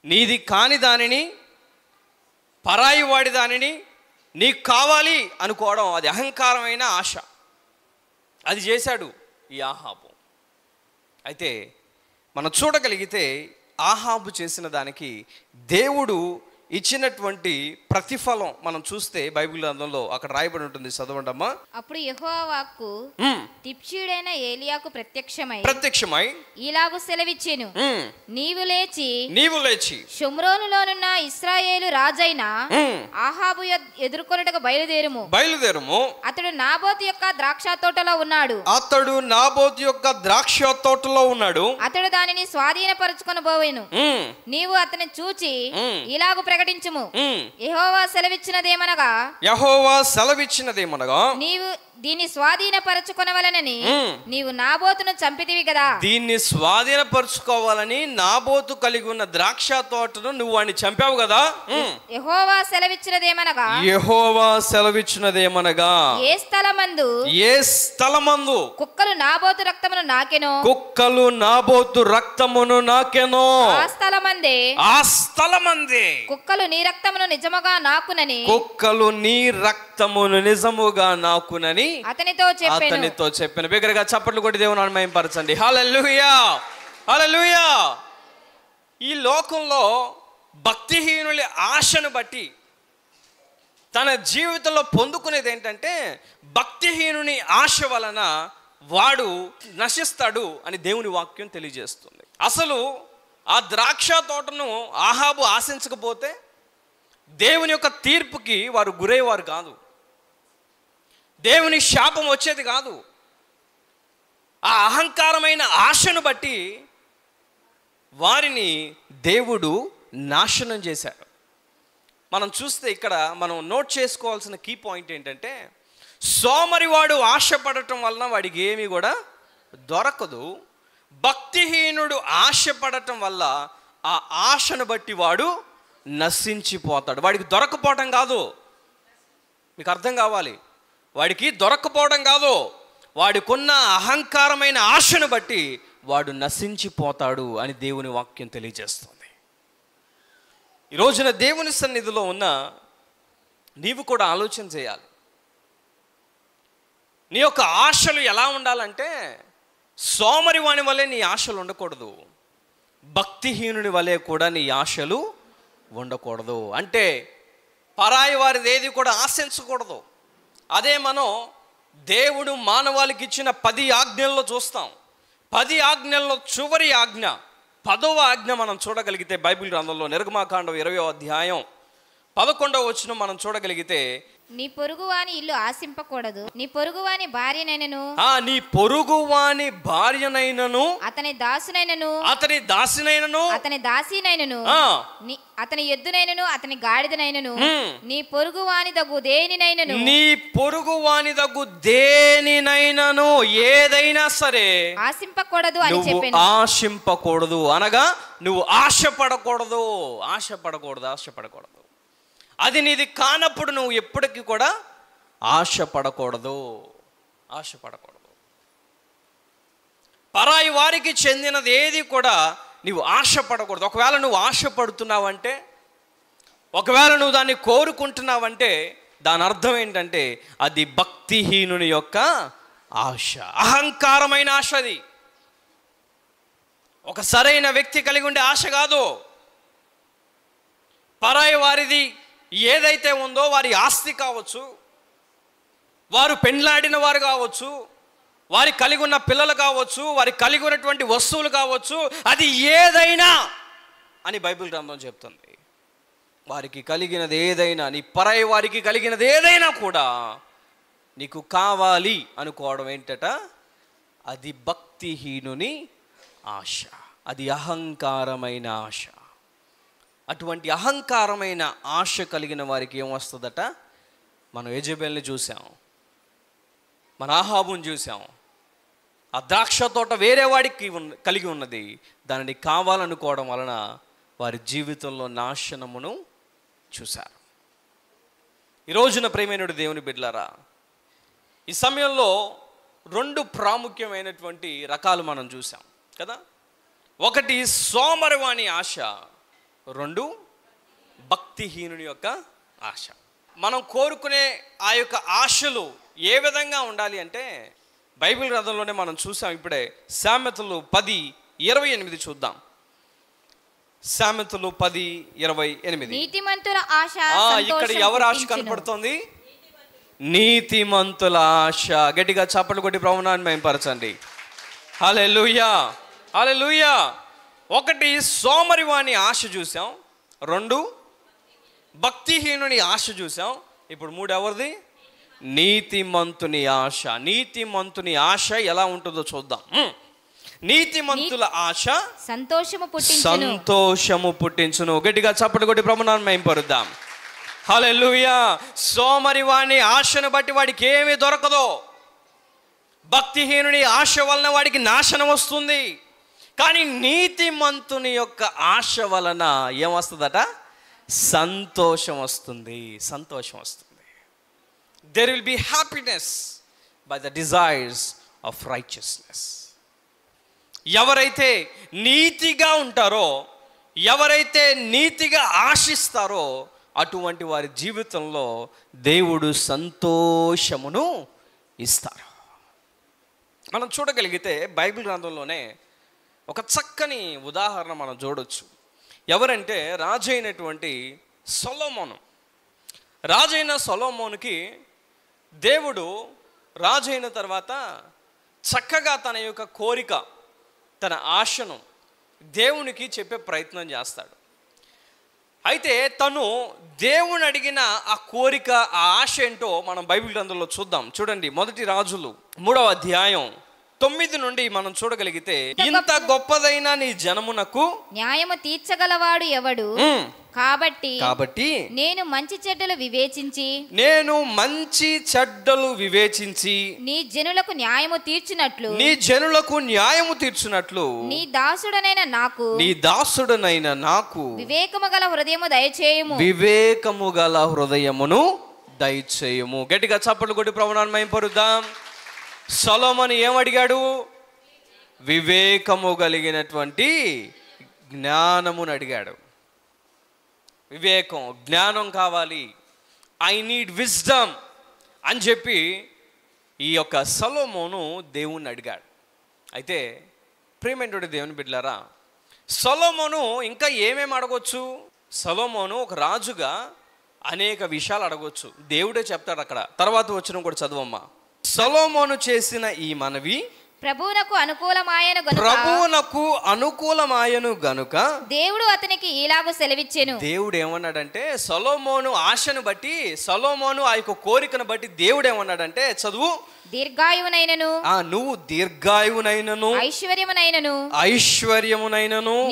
నీది కాని దానిని, పరాయి వాడి దానిని నీకు కావాలి అనుకోవడం, అది అహంకారమైన ఆశ. అది చేశాడు ఈ ఆహాబు. అయితే మనం చూడగలిగితే ఆహాబు చేసిన దానికి దేవుడు ఇచ్చినటువంటి ప్రతిఫలం మనం చూస్తే బైబిల్ గ్రంథంలో అక్కడ రాయబడి ఉంటుంది. చదవండి అమ్మా. అప్పుడు యెహోవా వాక్కు తిప్షీయుడైన ఏలియాకు ప్రత్యక్షమై ఇలాగు సెలవిచ్చెను, నీవు లేచి షోమ్రోనులోనున్న ఇశ్రాయేలు రాజైన ఆహాబు ఎదుర్కొనుటకు బయలుదేరుము. అతడు నాబోతు యొక్క ద్రాక్ష తోటలో ఉన్నాడు. అతడు దానిని స్వాధీనపరచుకొనబోవెను. నీవు అతని చూచి ఇలాగు ప్రకటించుము, యెహోవా సెలవిచ్చినదేమనగా దీన్ని స్వాధీనపరచుకొనవలనని నీవు నాబోతును చంపితివి కదా. దీన్ని స్వాధీనపరచుకోవాలని నాబోతు కలిగి ఉన్న ద్రాక్ష తోటను నువ్వు వాడిని చంపావు కదా. యెహోవా సెలవిచ్చినదేమనగా ఏ స్థలమందు కుక్కలు నాబోతు రక్తమును నాకెనో ఆ స్థలమందే కుక్కలు నీ రక్తమును నిజముగా నాకునని అతనితో చెప్పాను. బిగ్గరగా చప్పట్లు కొట్టి దేవుని మహిమపరచండి. హల్లెలూయా, హల్లెలూయా. ఈ లోకంలో భక్తిహీనుల ఆశను బట్టి తన జీవితంలో పొందుకునేది ఏంటంటే భక్తిహీనుని ఆశ వలన వాడు నశిస్తాడు అని దేవుని వాక్యం తెలియజేస్తుంది. అసలు ఆ ద్రాక్ష తోటను ఆహాబు ఆశించకపోతే దేవుని యొక్క తీర్పుకి వారు గురయ్యేవారు కాదు, దేవుని శాపం వచ్చేది కాదు. ఆ అహంకారమైన ఆశను బట్టి వారిని దేవుడు నాశనం చేశాడు. మనం చూస్తే ఇక్కడ మనం నోట్ చేసుకోవాల్సిన కీ పాయింట్ ఏంటంటే సోమరివాడు ఆశపడటం వలన వాడికి ఏమీ కూడా దొరకదు. భక్తిహీనుడు ఆశపడటం వల్ల ఆ ఆశను బట్టి వాడు నశించిపోతాడు. వాడికి దొరకపోవటం కాదు, మీకు అర్థం కావాలి, వాడికి దొరకపోవడం కాదు, వాడికున్న అహంకారమైన ఆశను బట్టి వాడు నశించిపోతాడు అని దేవుని వాక్యం తెలియజేస్తుంది. ఈ రోజున దేవుని సన్నిధిలో ఉన్న నీవు కూడా ఆలోచన చేయాలి. నీ యొక్క ఆశలు ఎలా ఉండాలంటే సోమరివాని వలె నీ ఆశలు ఉండకూడదు, భక్తిహీనుని వలె కూడా నీ ఆశలు ఉండకూడదు. అంటే పరాయి వారిది ఏది కూడా ఆశించకూడదు. అదే మనం దేవుడు మానవాళికి ఇచ్చిన 10 ఆజ్ఞల్లో చూస్తాం. 10 ఆజ్ఞల్లో చివరి ఆజ్ఞ 10వ ఆజ్ఞ మనం చూడగలిగితే బైబిల్ గ్రంథంలో నిర్గమాకాండం 20వ అధ్యాయం 11వ వచనం మనం చూడగలిగితే నీ పొరుగువాని ఇల్లు ఆశింపకూడదు, నీ పొరుగువాని భార్యనైనను నీ పొరుగువాని భార్యనైనను అతని దాసునైనను అతని దాసినైనను అతని ఎద్దునైనను అతని గాడిదనైనను నీ పొరుగువాని దగ్గు దేనినైనను ఏదైనా సరే ఆశింపకూడదు అని చెప్పాను. ఆశింపకూడదు అనగా నువ్వు ఆశపడకూడదు. అది నీది కానప్పుడు నువ్వు ఎప్పటికీ కూడా ఆశపడకూడదు. పరాయి వారికి చెందినది ఏది కూడా నువ్వు ఆశపడకూడదు. ఒకవేళ నువ్వు ఆశపడుతున్నావంటే, ఒకవేళ నువ్వు దాన్ని కోరుకుంటున్నావంటే దాని అర్థం ఏంటంటే అది భక్తిహీనుని యొక్క ఆశ, అహంకారమైన ఆశ. అది ఒక సరైన వ్యక్తి కలిగి ఉండే ఆశ కాదు. పరాయి వారిది ఏదైతే ఉందో, వారి ఆస్తి కావచ్చు, వారు పెండ్లాడిన వారు కావచ్చు, వారి కలిగి ఉన్న పిల్లలు కావచ్చు, వారి కలిగి ఉన్నటువంటి వస్తువులు కావచ్చు, అది ఏదైనా అని బైబిల్ గ్రంథం చెప్తుంది. వారికి కలిగినది ఏదైనా, నీ పరాయి వారికి కలిగినది ఏదైనా కూడా నీకు కావాలి అనుకోవడం ఏంటట, అది భక్తిహీనుని ఆశ, అది అహంకారమైన ఆశ. అటువంటి అహంకారమైన ఆశ కలిగిన వారికి ఏమొస్తుందట, మనం యెజెబెల్ని చూసాం, మన ఆహాబుని చూసాం. ఆ ద్రాక్ష తోట వేరే వాడికి కలిగి ఉన్నది, దానిని కావాలనుకోవడం వలన వారి జీవితంలో నాశనమును చూశారు. ఈ రోజున ప్రియమైనటువంటి దేవుని బిడ్డలారా, ఈ సమయంలో 2 ప్రాముఖ్యమైనటువంటి రకాలు మనం చూసాం కదా. ఒకటి సోమరివాని ఆశ, 2 భక్తిహీనుని యొక్క ఆశ. మనం కోరుకునే ఆ యొక్క ఆశలు ఏ విధంగా ఉండాలి అంటే బైబిల్ గ్రంథంలోనే మనం చూసాం. ఇప్పుడే సామెతలు 10:28 చూద్దాం. సామెతలు 10:28. నీతిమంతుల ఆశ, ఇక్కడ ఎవరి ఆశ కనపడుతుంది? నీతిమంతుల ఆశ. గట్టిగా చప్పట్లు కొట్టి ప్రభువుని మహిమపరచండి. హల్లెలూయా, హల్లెలూయా. ఒకటి సోమరివాని ఆశ చూసాం, 2 భక్తిహీనుని ఆశ చూసాం. ఇప్పుడు 3 ఎవరిది? నీతిమంతుని ఆశ. నీతిమంతుని ఆశ ఎలా ఉంటుందో చూద్దాం. నీతిమంతుల ఆశ సంతోషము పుట్టించును. గట్టిగా చప్పట్లు కొట్టి ప్రభువుని మహిమపరుద్దాం. హల్లెలూయా. సోమరివాని ఆశను బట్టి వాడికి ఏమీ దొరకదు. భక్తిహీనుని ఆశ వలన వాడికి నాశనం వస్తుంది. కానీ నీతిమంతుని యొక్క ఆశ వలన ఏమొస్తుందట? సంతోషం వస్తుంది. సంతోషం వస్తుంది. There will be happiness by the desires of righteousness. ఎవరైతే నీతిగా ఉంటారో, ఎవరైతే నీతిగా ఆశిస్తారో, అటువంటి వారి జీవితంలో దేవుడు సంతోషమును ఇస్తారు. మనం చూడగలిగితే బైబిల్ గ్రంథంలోనే ఒక చక్కని ఉదాహరణ మనం చూడొచ్చు. ఎవరంటే రాజైనటువంటి సొలొమోను. రాజైన సొలొమోనుకి దేవుడు రాజైన తర్వాత చక్కగా తన యొక్క కోరిక, తన ఆశను దేవునికి చెప్పే ప్రయత్నం చేస్తాడు. అయితే తను దేవుని అడిగిన ఆ కోరిక, ఆ ఆశ ఏంటో మనం బైబిల్ గ్రంథంలో చూద్దాం. చూడండి, 1 రాజులు 3వ అధ్యాయం 9 నుండి మనం చూడగలిగితే, ఇంత గొప్పదైన నీ జనమునకు న్యాయము తీర్చగలవాడు ఎవడు? కాబట్టి నేను మంచి చెడ్డలు వివేచించి నీ జనులకు న్యాయము తీర్చునట్లు నీ దాసుడనైన నాకు వివేకము గల హృదయమును దయచేయుము. గట్టిగా చప్పట్లు కొట్టి ప్రభువుని మహిమపరుద్దాం. సొలొమోను ఏమడిగాడు? వివేకము కలిగినటువంటి జ్ఞానమును అడిగాడు. వివేకం, జ్ఞానం కావాలి. ఐ నీడ్ విజ్డమ్ అని చెప్పి ఈ యొక్క సొలొమోను దేవుణ్ణి అడిగాడు. అయితే ప్రియమైనటువంటి దేవుని బిడ్డలారా, సొలొమోను ఇంకా ఏమేమి అడగొచ్చు? సొలొమోను ఒక రాజుగా అనేక విషయాలు అడగొచ్చు. దేవుడే చెప్తాడు అక్కడ. తర్వాత వచ్చిన కూడా చదువమ్మా. సొలొమోను చేసిన ఈ మనవి ప్రభువునకు అనుకూలమాయను గనుక దేవుడు అతనికి ఇలాగ సెలవిచ్చెను. దేవుడు ఏమన్నాడంటే, సొలొమోను ఆశను బట్టి, సొలొమోను ఆ యొక్క కోరికను బట్టి దేవుడు ఏమన్నాడంటే, చదువు, దీర్ఘాయువునైనను నువ్వు దీర్ఘాయువునైనను ఐశ్వర్యమునైనను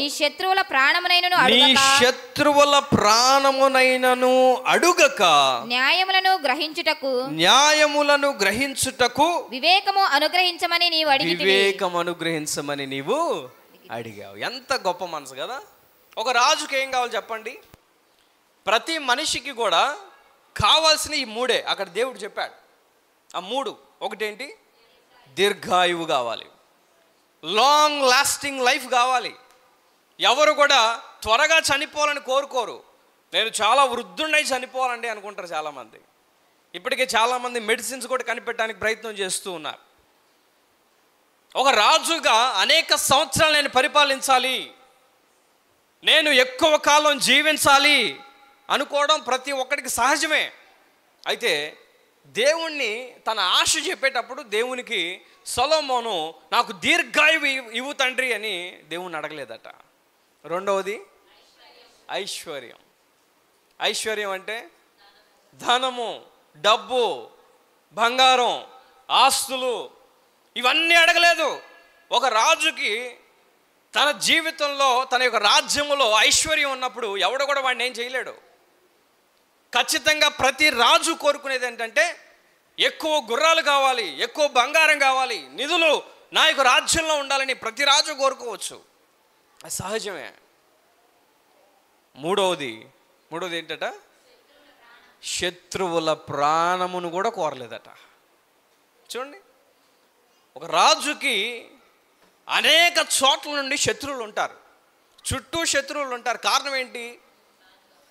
నీ శత్రువుల ప్రాణమునైనను అడుగక న్యాయములను గ్రహించుటకు వివేకము అనుగ్రహించమని నీవు అడిగావు. ఎంత గొప్ప మనసు కదా. ఒక రాజుకి ఏం కావాలి చెప్పండి? ప్రతి మనిషికి కూడా కావాల్సిన ఈ 3 అక్కడ దేవుడు చెప్పాడు. ఆ 3 ఒకటేంటి? దీర్ఘాయువు కావాలి, లాంగ్ లాస్టింగ్ లైఫ్ కావాలి. ఎవరు కూడా త్వరగా చనిపోవాలని కోరుకోరు. నేను చాలా వృద్ధుడినై చనిపోవాలండి అనుకుంటారు చాలామంది. ఇప్పటికే చాలామంది మెడిసిన్స్ కూడా కనిపెట్టడానికి ప్రయత్నం చేస్తూ ఉన్నారు. ఒక రాజుగా అనేక సంవత్సరాలు నేను పరిపాలించాలి, నేను ఎక్కువ కాలం జీవించాలి అనుకోవడం ప్రతి ఒక్కడికి సహజమే. అయితే దేవుణ్ణి తన ఆశ చెప్పేటప్పుడు దేవునికి సొలొమోను నాకు దీర్ఘాయువు ఇవ్వు తండ్రి అని దేవుణ్ణి అడగలేదట. రెండవది ఐశ్వర్యం. ఐశ్వర్యం అంటే ధనము, డబ్బు, బంగారం, ఆస్తులు, ఇవన్నీ అడగలేదు. ఒక రాజుకి తన జీవితంలో, తన యొక్క రాజ్యములో ఐశ్వర్యం ఉన్నప్పుడు ఎవడు కూడా వాడిని ఏం చేయలేడు. ఖచ్చితంగా ప్రతి రాజు కోరుకునేది ఏంటంటే, ఎక్కువ గుర్రాలు కావాలి, ఎక్కువ బంగారం కావాలి, నిధులు నా యొక్క రాజ్యంలో ఉండాలని ప్రతి రాజు కోరుకోవచ్చు. అది సహజమే. మూడవది ఏంటట? శత్రువుల ప్రాణమును కూడా కోరలేదట. చూడండి, ఒక రాజుకి అనేక చోట్ల నుండి శత్రువులు ఉంటారు, చుట్టూ శత్రువులు ఉంటారు. కారణం ఏంటి?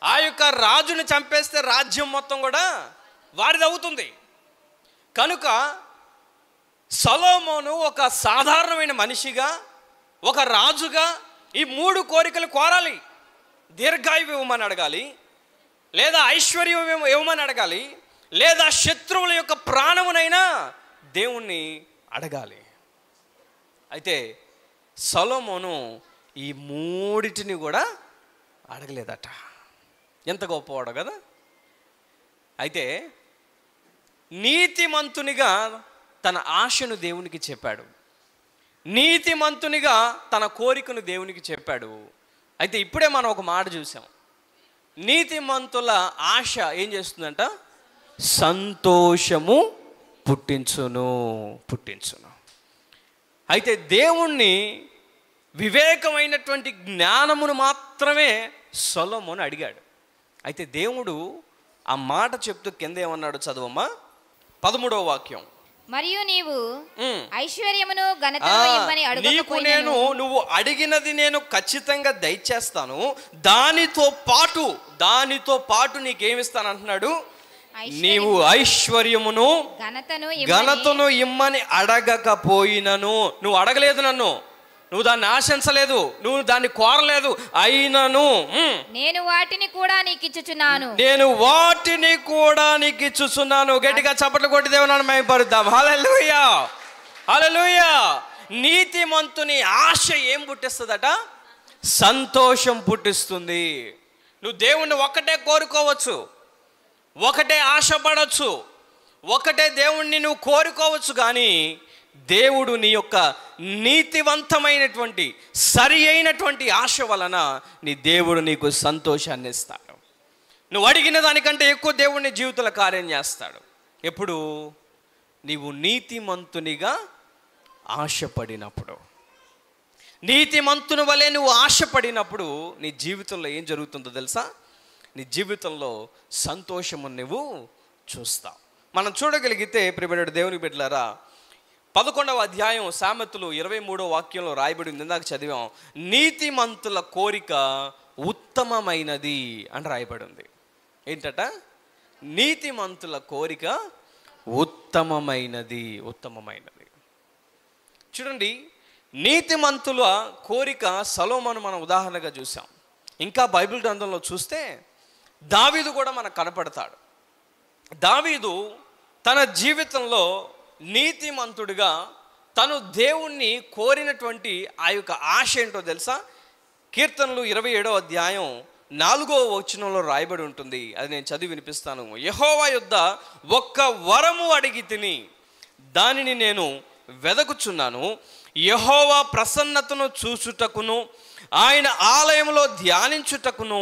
ఆ యొక్క రాజుని చంపేస్తే రాజ్యం మొత్తం కూడా వారిది అవుతుంది. కనుక సొలొమోను ఒక సాధారణమైన మనిషిగా, ఒక రాజుగా ఈ 3 కోరికలు కోరాలి. దీర్ఘాయువు ఇవ్వమని అడగాలి, లేదా ఐశ్వర్యం ఇవ్వమని అడగాలి, లేదా శత్రువుల యొక్క ప్రాణమునైనా దేవుణ్ణి అడగాలి. అయితే సొలొమోను ఈ 3 కూడా అడగలేదట. ఎంత గొప్పవాడో కదా. అయితే నీతిమంతునిగా తన ఆశను దేవునికి చెప్పాడు, నీతిమంతునిగా తన కోరికను దేవునికి చెప్పాడు. అయితే ఇప్పుడే మనం ఒక మాట చూసాం. నీతిమంతుల ఆశ ఏం చేస్తుందంట? సంతోషము పుట్టించును. అయితే దేవుణ్ణి వివేకమైనటువంటి జ్ఞానమును మాత్రమే సొలొమోను అడిగాడు. అయితే దేవుడు ఆ మాట చెప్తూ కింద ఏమన్నాడు చదవమ్మా, 13వ వాక్యం. మరియు నీవు ఐశ్వర్యమును ఘనతను ఇవ్వని అడుగకపోయినను, నువ్వు అడిగినది నేను ఖచ్చితంగా దయచేస్తాను, దానితో పాటు నీకేమిస్తాను అంటున్నాడు. నీవు ఐశ్వర్యమును ఘనతను ఇమ్మని అడగకపోయినను, నువ్వు అడగలేదు నన్ను, నువ్వు దాన్ని ఆశించలేదు, నువ్వు దాన్ని కోరలేదు, అయినను నేను వాటిని కూడా నీకు ఇచ్చుచున్నాను. గట్టిగా చప్పట్లు కొట్టి దేవుని మహిమపరుద్దాం. హల్లెలూయా, హల్లెలూయా. నీతిమంతుని ఆశ ఏం పుట్టిస్తుందట? సంతోషం పుట్టిస్తుంది. నువ్వు దేవుణ్ణి ఒక్కటే కోరుకోవచ్చు, ఒకటే ఆశపడవచ్చు, ఒకటే దేవుణ్ణి నువ్వు కోరుకోవచ్చు, కానీ దేవుడు నీ యొక్క నీతివంతమైనటువంటి సరి అయినటువంటి ఆశ వలన దేవుడు నీకు సంతోషాన్ని ఇస్తాడు. నువ్వు అడిగిన దానికంటే ఎక్కువ దేవుడు నీ జీవితంలో కార్యం చేస్తాడు. ఎప్పుడు? నీవు నీతిమంతునిగా ఆశపడినప్పుడు. నీతిమంతుని వలె నువ్వు ఆశపడినప్పుడు నీ జీవితంలో ఏం జరుగుతుందో తెలుసా? నీ జీవితంలో సంతోషము నువ్వు చూస్తావు. మనం చూడగలిగితే ప్రియమైన దేవుని బిడ్డలారా, 11వ అధ్యాయం సామెతలు 23వ వాక్యంలో రాయబడి ఉంది, ఇందాక చదివాం. నీతిమంతుల కోరిక ఉత్తమమైనది అని రాయబడి ఉంది. ఏంటట? నీతిమంతుల కోరిక ఉత్తమమైనది. చూడండి, నీతిమంతుల కోరిక సొలొమోను మనం ఉదాహరణగా చూసాం. ఇంకా బైబిల్ గ్రంథంలో చూస్తే దావీదు కూడా మనకు కనపడతాడు. దావీదు తన జీవితంలో నీతిమంతుడిగా తను దేవుణ్ణి కోరినటువంటి ఆ యొక్క ఆశ ఏంటో తెలుసా? కీర్తనలు 27వ అధ్యాయం 4వ వచనంలో రాయబడి ఉంటుంది. అది నేను చదివి వినిపిస్తాను. యెహోవా యొద్ద ఒక్క వరము అడిగి తిని దానిని నేను వెదకుచున్నాను. యెహోవా ప్రసన్నతను చూచుటకును ఆయన ఆలయంలో ధ్యానించుటకును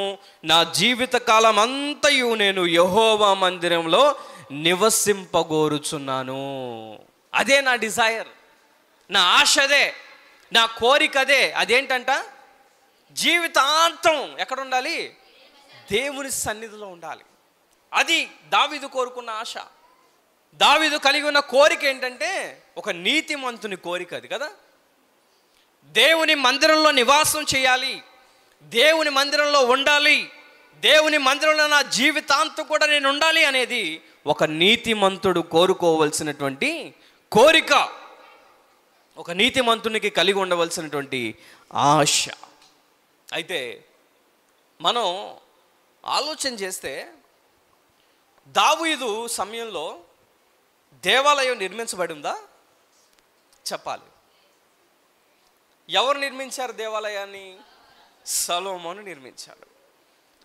నా జీవిత కాలం అంతయు నేను యెహోవా మందిరంలో నివసింపగోరుచున్నాను. అదే నా డిజైర్, నా ఆశ అదే, నా కోరిక అదే. అదేంటంట? జీవితాంతం ఎక్కడ ఉండాలి? దేవుని సన్నిధిలో ఉండాలి. అది దావీదు కోరుకున్న ఆశ. దావీదు కలిగి ఉన్న కోరిక ఏంటంటే ఒక నీతిమంతుని కోరిక అది కదా. దేవుని మందిరంలో నివాసం చేయాలి, దేవుని మందిరంలో ఉండాలి, దేవుని మందిరంలో నా జీవితాంతం కూడా నేను ఉండాలి అనేది ఒక నీతిమంతుడు కోరుకోవలసినటువంటి కోరిక, ఒక నీతిమంతునికి కలిగి ఉండవలసినటువంటి ఆశ. అయితే మనం ఆలోచన చేస్తే దావీదు సమయంలో దేవాలయం నిర్మించబడి ఉందా? చెప్పాలి. ఎవరు నిర్మించారు దేవాలయాన్ని? సొలొమోను నిర్మించాడు.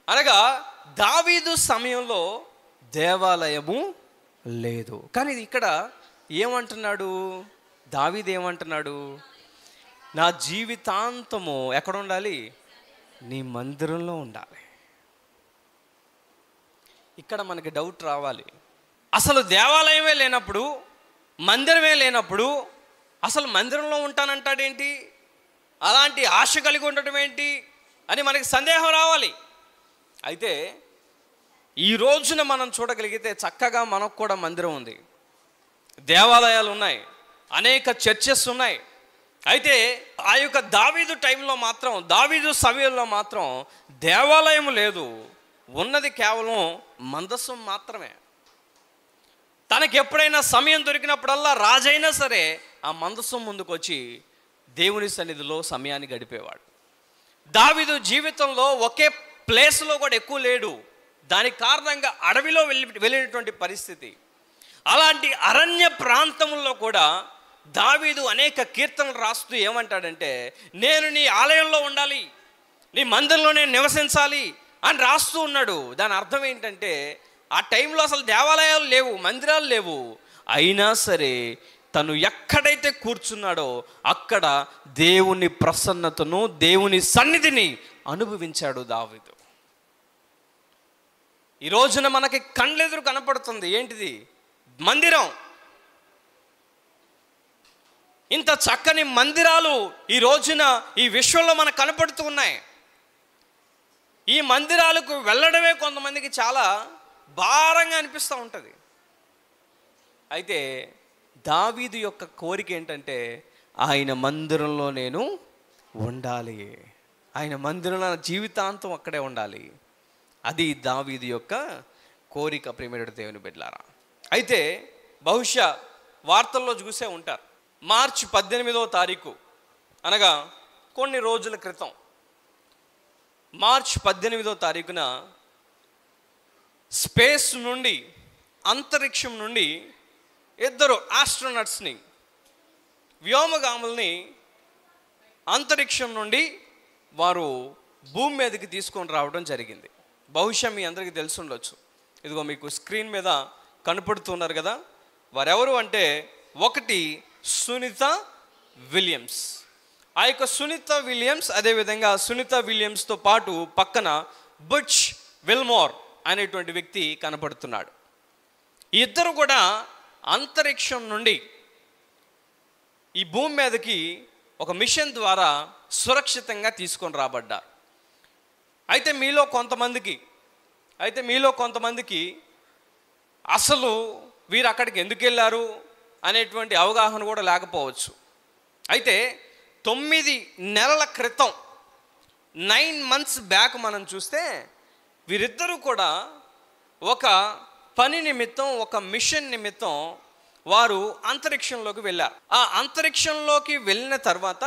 అనగా దావీదు సమయంలో దేవాలయము లేదు. కానీ ఇక్కడ ఏమంటున్నాడు దావీదు? ఏమంటున్నాడు? నా జీవితాంతము ఎక్కడ ఉండాలి? నీ మందిరంలో ఉండాలి. ఇక్కడ మనకి డౌట్ రావాలి. అసలు దేవాలయమే లేనప్పుడు, మందిరమే లేనప్పుడు అసలు మందిరంలో ఉంటానంటాడేంటి? అలాంటి ఆశ కలిగి ఉండటం ఏంటి అని మనకి సందేహం రావాలి. అయితే ఈ రోజున మనం చూడగలిగితే చక్కగా మనకు కూడా మందిరం ఉంది, దేవాలయాలు ఉన్నాయి, అనేక చర్చెస్ ఉన్నాయి. అయితే ఆ యొక్క దావీదు టైంలో మాత్రం, దావీదు సమయంలో మాత్రం దేవాలయం లేదు. ఉన్నది కేవలం మందసం మాత్రమే. తనకి ఎప్పుడైనా సమయం దొరికినప్పుడల్లా రాజైనా సరే ఆ మందసం ముందుకు వచ్చి దేవుని సన్నిధిలో సమయాన్ని గడిపేవాడు. దావీదు జీవితంలో ఒకే ప్లేస్లో కూడా ఎక్కువ లేడు. దానికి కారణంగా అడవిలో వెళ్ళినటువంటి పరిస్థితి. అలాంటి అరణ్య ప్రాంతంలో కూడా దావీదు అనేక కీర్తనలు రాస్తూ ఏమంటాడంటే, నేను నీ ఆలయంలో ఉండాలి, నీ మందిరంలో నేను నివసించాలి అని రాస్తూ ఉన్నాడు. దాని అర్థం ఏంటంటే ఆ టైంలో అసలు దేవాలయాలు లేవు, మందిరాలు లేవు. అయినా సరే తను ఎక్కడైతే కూర్చున్నాడో అక్కడ దేవుని ప్రసన్నతను, దేవుని సన్నిధిని అనుభవించాడు దావీదు. ఈ రోజున మనకి కళ్ళెదురు కనపడుతుంది. ఏంటిది? మందిరం. ఇంత చక్కని మందిరాలు ఈ రోజున ఈ విశ్వంలో మనకు కనపడుతూ ఉన్నాయి. ఈ మందిరాలకు వెళ్ళడమే కొంతమందికి చాలా భారంగా అనిపిస్తూ ఉంటుంది. అయితే దావీదు యొక్క కోరిక ఏంటంటే ఆయన మందిరంలో నేను ఉండాలి, ఆయన మందిరంలో నా జీవితాంతం అక్కడే ఉండాలి. అది దావీదు యొక్క కోరిక. ప్రియమైన దేవుని బిడ్డలారా, అయితే బహుశా వార్తల్లో చూసే ఉంటారు, మార్చి 18వ తారీఖు అనగా కొన్ని రోజుల క్రితం మార్చి 18వ తారీఖున స్పేస్ నుండి, అంతరిక్షం నుండి ఇద్దరు ఆస్ట్రోనట్స్ని, వ్యోమగాముల్ని అంతరిక్షం నుండి వారు భూమి మీదకి తీసుకొని రావడం జరిగింది. బహుశా మీ అందరికీ తెలిసి ఉండొచ్చు. ఇదిగో మీకు స్క్రీన్ మీద కనపడుతున్నారు కదా. వారెవరు అంటే, ఒకటి సునీత విలియమ్స్. ఆ యొక్క సునీత విలియమ్స్, అదేవిధంగా సునీత విలియమ్స్తో పాటు పక్కన బుచ్ విల్మోర్ అనేటువంటి వ్యక్తి కనపడుతున్నాడు. ఈ ఇద్దరు కూడా అంతరిక్షం నుండి ఈ భూమి మీదకి ఒక మిషన్ ద్వారా సురక్షితంగా తీసుకొని రాబడ్డారు. అయితే మీలో కొంతమందికి అసలు వీరు అక్కడికి ఎందుకు వెళ్ళారు అనేటువంటి అవగాహన కూడా లేకపోవచ్చు. అయితే 9 నెలల క్రితం, 9 months బ్యాక్ మనం చూస్తే వీరిద్దరూ కూడా ఒక పని నిమిత్తం, ఒక మిషన్ నిమిత్తం వారు అంతరిక్షంలోకి వెళ్ళారు. ఆ అంతరిక్షంలోకి వెళ్ళిన తర్వాత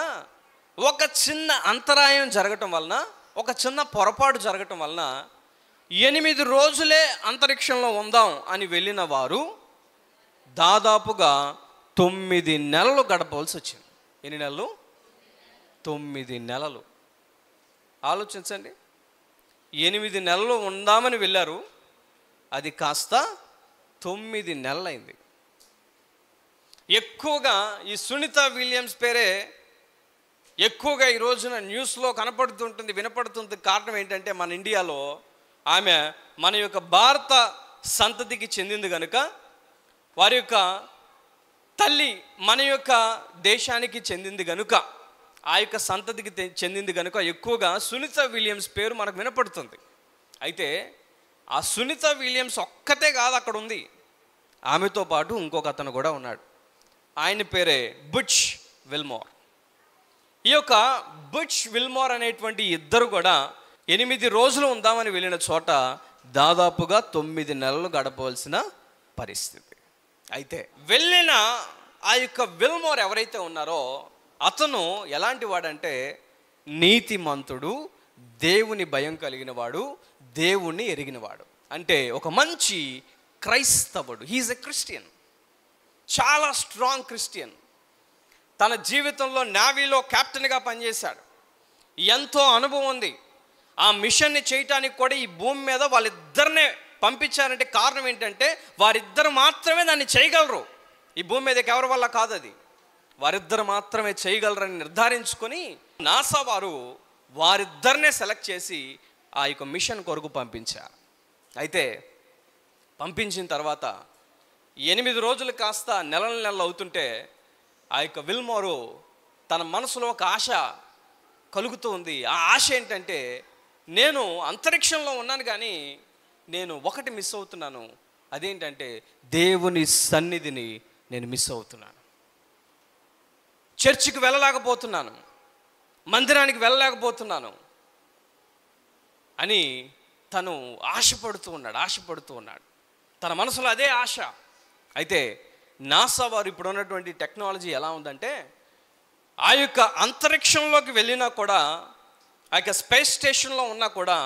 ఒక చిన్న అంతరాయం జరగటం వలన, ఒక చిన్న పొరపాటు జరగటం వలన 8 రోజులే అంతరిక్షంలో ఉందాం అని వెళ్ళిన వారు దాదాపుగా 9 నెలలు గడపవలసి వచ్చింది. ఎన్ని నెలలు? 9 నెలలు. ఆలోచించండి. 8 నెలలు ఉందామని వెళ్ళారు, అది కాస్త 9 నెలలైంది. ఎక్కువగా ఈ సునీత విలియమ్స్ పేరే ఎక్కువగా ఈ రోజున న్యూస్లో కనపడుతుంటుంది, వినపడుతుంది. కారణం ఏంటంటే, మన ఇండియాలో ఆమె మన యొక్క భారత సంతతికి చెందింది కనుక, వారి యొక్క తల్లి మన యొక్క దేశానికి చెందింది కనుక, ఆ యొక్క సంతతికి చెందింది కనుక ఎక్కువగా సునీత విలియమ్స్ పేరు మనకు వినపడుతుంది. అయితే ఆ సునీత విలియమ్స్ ఒక్కతే కాదు అక్కడ ఉంది, ఆమెతో పాటు ఇంకొక అతను కూడా ఉన్నాడు. ఆయన పేరే బుచ్ విల్మోర్. ఈ యొక్క బుచ్ విల్మోర్ అనేటువంటి ఇద్దరు కూడా 8 రోజులు ఉందామని వెళ్ళిన చోట దాదాపుగా 9 నెలలు గడపవలసిన పరిస్థితి. అయితే వెళ్ళిన ఆ యొక్క విల్మోర్ ఎవరైతే ఉన్నారో అతను ఎలాంటి వాడంటే, నీతిమంతుడు, దేవుని భయం కలిగిన వాడు, దేవుణ్ణి ఎరిగినవాడు. అంటే ఒక మంచి క్రైస్తవుడు. హీఈస్ ఎ క్రిస్టియన్, చాలా స్ట్రాంగ్ క్రిస్టియన్. తన జీవితంలో నేవీలో కెప్టెన్గా పనిచేశాడు. ఎంతో అనుభవం ఉంది. ఆ మిషన్ని చేయటానికి కూడా ఈ భూమి మీద వాళ్ళిద్దరినే పంపించారంటే కారణం ఏంటంటే, వారిద్దరు మాత్రమే దాన్ని చేయగలరు. ఈ భూమి మీదకి ఎవరి వల్ల కాదు, అది వారిద్దరు మాత్రమే చేయగలరని నిర్ధారించుకొని నాసా వారు వారిద్దరినే సెలెక్ట్ చేసి ఆ యొక్క మిషన్ కొరకు పంపించారు. అయితే పంపించిన తర్వాత 8 రోజులు కాస్త నెలలు అవుతుంటే ఆ యొక్క విల్మోరు తన మనసులో ఒక ఆశ కలుగుతూ ఉంది. ఆ ఆశ ఏంటంటే, నేను అంతరిక్షంలో ఉన్నాను కానీ నేను ఒకటి మిస్ అవుతున్నాను. అదేంటంటే, దేవుని సన్నిధిని నేను మిస్ అవుతున్నాను. చర్చికి వెళ్ళలేకపోతున్నాను, మందిరానికి వెళ్ళలేకపోతున్నాను అని తను ఆశపడుతూ ఉన్నాడు. తన మనసులో అదే ఆశ. అయితే నాసా వారు ఇప్పుడు ఉన్నటువంటి టెక్నాలజీ ఎలా ఉందంటే, ఆ యొక్క అంతరిక్షంలోకి వెళ్ళినా కూడా, ఆ యొక్క స్పేస్ స్టేషన్లో ఉన్నా కూడా,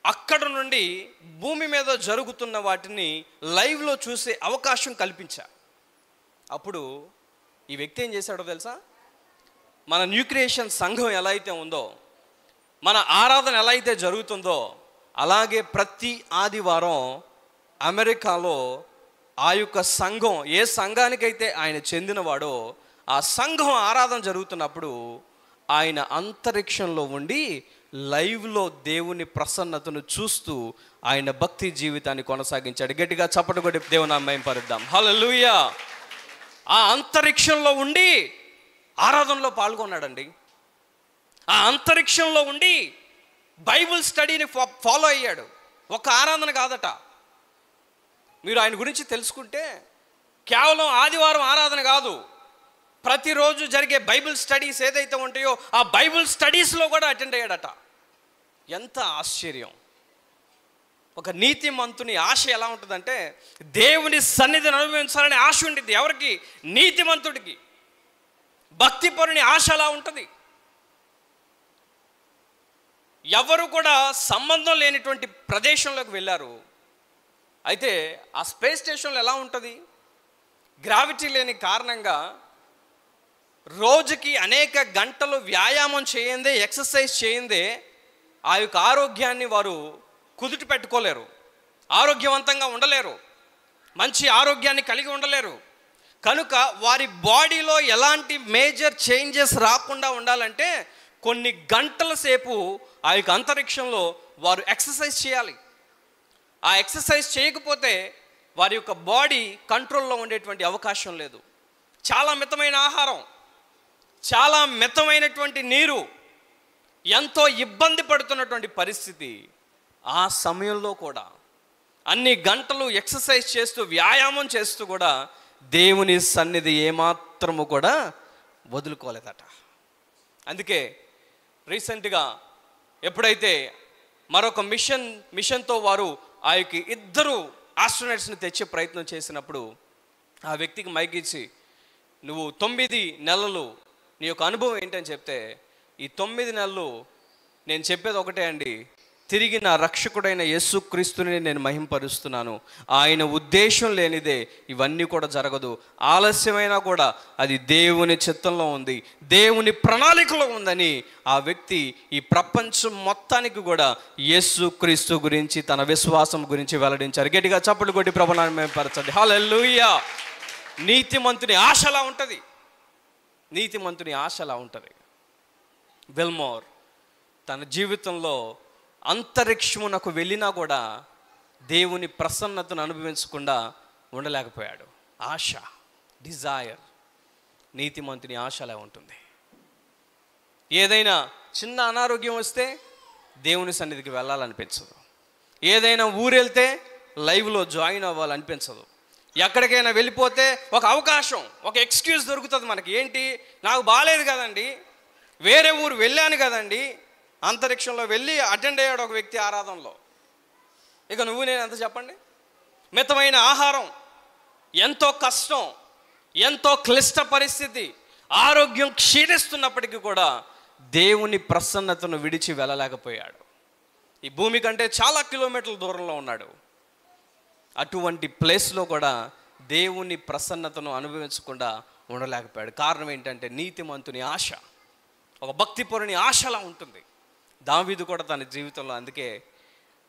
అక్కడ నుండి భూమి మీద జరుగుతున్న వాటిని లైవ్లో చూసే అవకాశం కల్పించారు. అప్పుడు ఈ వ్యక్తి ఏం చేశాడో తెలుసా? మన న్యూ క్రియేషన్ సంఘం ఎలా అయితే ఉందో, మన ఆరాధన ఎలా అయితే జరుగుతుందో, అలాగే ప్రతి ఆదివారం అమెరికాలో ఆ యొక్క సంఘం, ఏ సంఘానికైతే ఆయన చెందినవాడో ఆ సంఘం ఆరాధన జరుగుతున్నప్పుడు ఆయన అంతరిక్షంలో ఉండి లైవ్లో దేవుని ప్రసన్నతను చూస్తూ ఆయన భక్తి జీవితాన్ని కొనసాగించాడు. గట్టిగా చప్పటి కొట్టి దేవుని మహిమపరుద్దాం. హల్లెలూయా. ఆ అంతరిక్షంలో ఉండి ఆరాధనలో పాల్గొన్నాడండి. ఆ అంతరిక్షంలో ఉండి బైబిల్ స్టడీని ఫాలో అయ్యాడు. ఒక ఆరాధన కాదట. మీరు ఆయన గురించి తెలుసుకుంటే కేవలం ఆదివారం ఆరాధన కాదు, ప్రతిరోజు జరిగే బైబిల్ స్టడీస్ ఏదైతే ఉంటాయో ఆ బైబిల్ స్టడీస్లో కూడా అటెండ్ అయ్యాడట. ఎంత ఆశ్చర్యం! ఒక నీతిమంతుని ఆశ ఎలా ఉంటుందంటే దేవుని సన్నిధిని అనుభవించాలని ఆశ ఉంటుంది. ఎవరికి? నీతిమంతుడికి. భక్తిపరుని ఆశ అలా ఉంటుంది. ఎవరు కూడా సంబంధం లేనిటువంటి ప్రదేశంలోకి వెళ్ళారు. అయితే ఆ స్పేస్ స్టేషన్లో ఎలా ఉంటుంది? గ్రావిటీ లేని కారణంగా రోజుకి అనేక గంటలు వ్యాయామం చేయందే, ఎక్సర్సైజ్ చేయందే ఆ యొక్క ఆరోగ్యాన్ని వారు కుదుట పెట్టుకోలేరు, ఆరోగ్యవంతంగా ఉండలేరు, మంచి ఆరోగ్యాన్ని కలిగి ఉండలేరు. కనుక వారి బాడీలో ఎలాంటి మేజర్ చేంజెస్ రాకుండా ఉండాలంటే కొన్ని గంటల సేపు ఆ యొక్క అంతరిక్షంలో వారు ఎక్సర్సైజ్ చేయాలి. ఆ ఎక్సర్సైజ్ చేయకపోతే వారి యొక్క బాడీ కంట్రోల్లో ఉండేటువంటి అవకాశం లేదు. చాలా మితమైన ఆహారం, చాలా మితమైనటువంటి నీరు, ఎంతో ఇబ్బంది పడుతున్నటువంటి పరిస్థితి. ఆ సమయంలో కూడా అన్ని గంటలు ఎక్సర్సైజ్ చేస్తూ వ్యాయామం చేస్తూ కూడా దేవుని సన్నిధి ఏమాత్రము కూడా వదులుకోలేదట. అందుకే రీసెంట్గా ఎప్పుడైతే మరొక మిషన్తో వారు ఆ యొక్క 2 ఆస్ట్రోనట్స్ని తెచ్చే ప్రయత్నం చేసినప్పుడు ఆ వ్యక్తికి మైక్ ఇచ్చి, నువ్వు 9 నెలలు నీ యొక్క అనుభవం ఏంటని చెప్తే, ఈ 9 నెలలు నేను చెప్పేది ఒకటే అండి, తిరిగి నా రక్షకుడైన యేసుక్రీస్తుని నేను మహింపరుస్తున్నాను. ఆయన ఉద్దేశం లేనిదే ఇవన్నీ కూడా జరగదు. ఆలస్యమైనా కూడా అది దేవుని చిత్తంలో ఉంది, దేవుని ప్రణాళికలో ఉందని ఆ వ్యక్తి ఈ ప్రపంచం మొత్తానికి కూడా యేసుక్రీస్తు గురించి, తన విశ్వాసం గురించి వెల్లడించారు. గట్టిగా చప్పట్లు కొట్టి ప్రభువుని మహిమపరచండి. హల్లెలూయా. నీతిమంతుని ఆశలా ఉంటుంది. నీతిమంతుని ఆశలా ఉంటుంది. విల్మోర్ తన జీవితంలో అంతరిక్షమునకు వెళ్ళినా కూడా దేవుని ప్రసన్నతను అనుభవించకుండా ఉండలేకపోయాడు. ఆశ, డిజైర్, నీతిమంతుని ఆశలా ఉంటుంది. ఏదైనా చిన్న అనారోగ్యం వస్తే దేవుని సన్నిధికి వెళ్ళాలనిపించదు. ఏదైనా ఊరెళ్తే లైవ్లో జాయిన్ అవ్వాలనిపించదు. ఎక్కడికైనా వెళ్ళిపోతే ఒక అవకాశం, ఒక ఎక్స్క్యూజ్ దొరుకుతుంది మనకి. ఏంటి? నాకు బాగాలేదు కదండి, వేరే ఊరు వెళ్ళాను కదండి. అంతరిక్షంలో వెళ్ళి అటెండ్ అయ్యాడు ఒక వ్యక్తి ఆరాధనలో. ఇక నువ్వు నేను ఎంత చెప్పండి? మితమైన ఆహారం, ఎంతో కష్టం, ఎంతో క్లిష్ట పరిస్థితి, ఆరోగ్యం క్షీణిస్తున్నప్పటికీ కూడా దేవుని ప్రసన్నతను విడిచి వెళ్ళలేకపోయాడు. ఈ భూమి కంటే చాలా కిలోమీటర్ల దూరంలో ఉన్నాడు. అటువంటి ప్లేస్లో కూడా దేవుని ప్రసన్నతను అనుభవించకుండా ఉండలేకపోయాడు. కారణం ఏంటంటే నీతిమంతుని ఆశ, ఒక భక్తిపరుని ఆశలా ఉంటుంది. దావీదు కూడా తన జీవితంలో అందుకే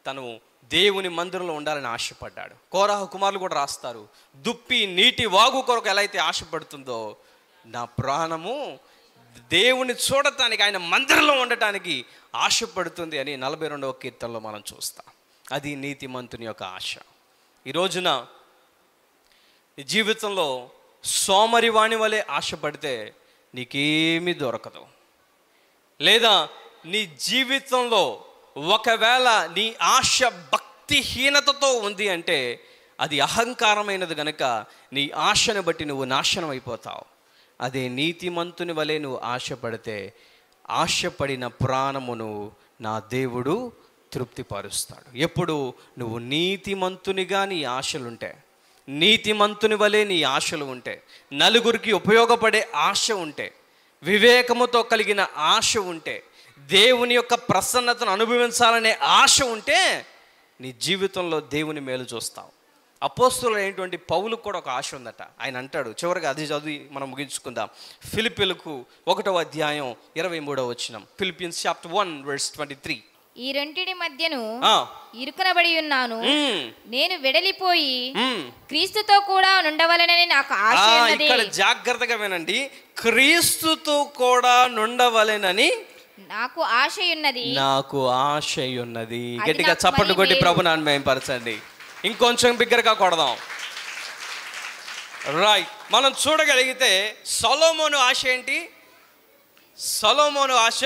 తను దేవుని మందిరంలో ఉండాలని ఆశపడ్డాడు. కోరహు కుమారులు కూడా రాస్తారు, దుప్పి నీటి వాగు కొరకు ఎలా అయితే ఆశపడుతుందో నా ప్రాణము దేవుని చూడటానికి, ఆయన మందిరంలో ఉండటానికి ఆశపడుతుంది అని 42వ కీర్తనలో మనం చూస్తాం. అది నీతిమంతుని యొక్క ఆశ. ఈ రోజున నీ జీవితంలో సోమరివాణి వలె ఆశపడితే నీకేమీ దొరకదు. లేదా నీ జీవితంలో ఒకవేళ నీ ఆశ భక్తిహీనతతో ఉంది అంటే అది అహంకారమైనది కనుక నీ ఆశను బట్టి నువ్వు నాశనం అయిపోతావు. అదే నీతిమంతుని వలె నువ్వు ఆశపడితే ఆశపడిన ప్రాణమును నా దేవుడు తృప్తిపరుస్తాడు. ఎప్పుడు నువ్వు నీతిమంతునిగా నీ ఆశలుంటే, నీతిమంతుని వలె నీ ఆశలు ఉంటే, నలుగురికి ఉపయోగపడే ఆశ ఉంటే, వివేకముతో కలిగిన ఆశ ఉంటే, దేవుని యొక్క ప్రసన్నతను అనుభవించాలనే ఆశ ఉంటే నీ జీవితంలో దేవుని మేలు చూస్తావు. అపోస్తలుడు అయినటువంటి పౌలుకు కూడా ఒక ఆశ ఉందట. ఆయన అంటాడు, చివరిగా అది చదివి మనం ముగించుకుందాం. ఫిలిప్పీయులకు 1వ అధ్యాయం 23వ వచనం. Philippians chapter 1:23. ఈ రెంటిడి మధ్యను ఇరుకనబడి ఉన్నాను, నేను వెడలిపోయి క్రీస్తుతో కూడా నుండవలెనని నాకు ఆశ ఉన్నది. ఇక్కడ జాగ్రత్తగా వినండి. క్రీస్తుతో కూడా నుండవలెనని నాకు ఆశయున్నది. నాకు ఆశయున్నది. అది గట్టిగా నాకు చప్పట్లు మరి కొట్టి మేలు. ప్రభు నాన్న మేంపరచండి. ఇంకొంచెం బిగ్గరగా కొడదాం. రైట్. మనం చూడగలిగితే సొలొమోను ఆశ ఏంటి? సొలొమోను ఆశ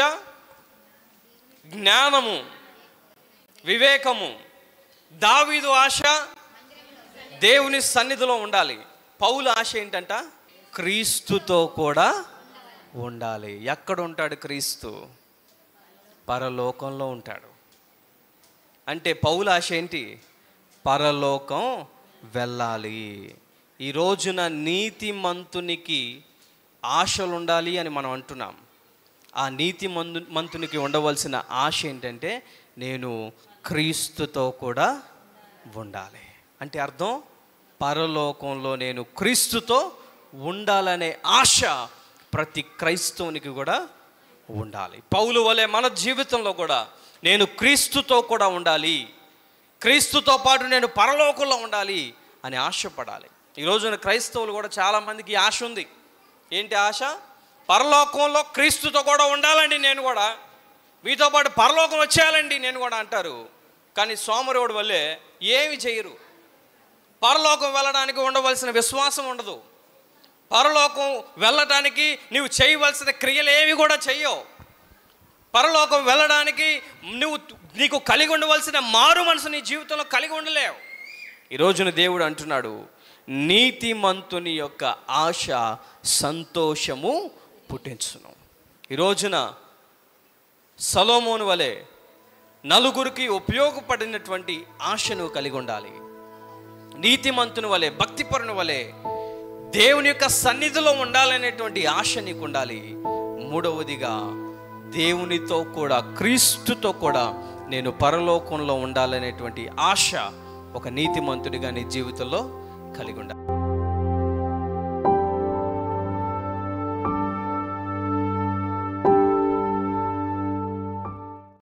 జ్ఞానము, వివేకము. దావీదు ఆశ దేవుని సన్నిధిలో ఉండాలి. పౌలు ఆశ ఏంటంట? క్రీస్తుతో కూడా ఉండాలి. ఎక్కడ ఉంటాడు క్రీస్తు? పరలోకంలో ఉంటాడు. అంటే పౌలు ఆశ ఏంటి? పరలోకం వెళ్ళాలి. ఈ రోజున నీతిమంతునికి ఆశలు ఉండాలి అని మనం అంటున్నాం. ఆ నీతిమంతునికి ఉండవలసిన ఆశ ఏంటంటే నేను క్రీస్తుతో కూడా ఉండాలి. అంటే అర్థం పరలోకంలో నేను క్రీస్తుతో ఉండాలనే ఆశ ప్రతి క్రైస్తవునికి కూడా ఉండాలి. పౌలు వలె మన జీవితంలో కూడా నేను క్రీస్తుతో కూడా ఉండాలి, క్రీస్తుతో పాటు నేను పరలోకంలో ఉండాలి అని ఆశపడాలి. ఈ రోజున క్రైస్తవులు కూడా చాలామందికి ఆశ ఉంది. ఏంటి ఆశ? పరలోకంలో క్రీస్తుతో కూడా ఉండాలండి, నేను కూడా మీతో పాటు పరలోకం వచ్చేయాలండి నేను కూడా అంటారు. కానీ సోమరివాడు వల్లే ఏమి చేయరు. పరలోకం వెళ్ళడానికి ఉండవలసిన విశ్వాసం ఉండదు. పరలోకం వెళ్ళడానికి నీవు చేయవలసిన క్రియలు ఏవి కూడా చెయ్యవు. పరలోకం వెళ్ళడానికి నీకు కలిగి ఉండవలసిన మారు మనసు నీ జీవితంలో కలిగి ఉండలేవు. ఈ రోజున దేవుడు అంటున్నాడు, నీతిమంతుని యొక్క ఆశ సంతోషము పుట్టించును. ఈ రోజున సొలొమోను వలె నలుగురికి ఉపయోగపడినటువంటి ఆశను కలిగి ఉండాలి. నీతిమంతుని వలె, భక్తిపరుని వలె దేవుని యొక్క సన్నిధిలో ఉండాలనేటువంటి ఆశ నీకు ఉండాలి. మూడవదిగా దేవునితో కూడా, క్రీస్తుతో కూడా నేను పరలోకంలో ఉండాలనేటువంటి ఆశ ఒక నీతిమంతుడిగా నీ జీవితంలో కలిగి ఉండాలి.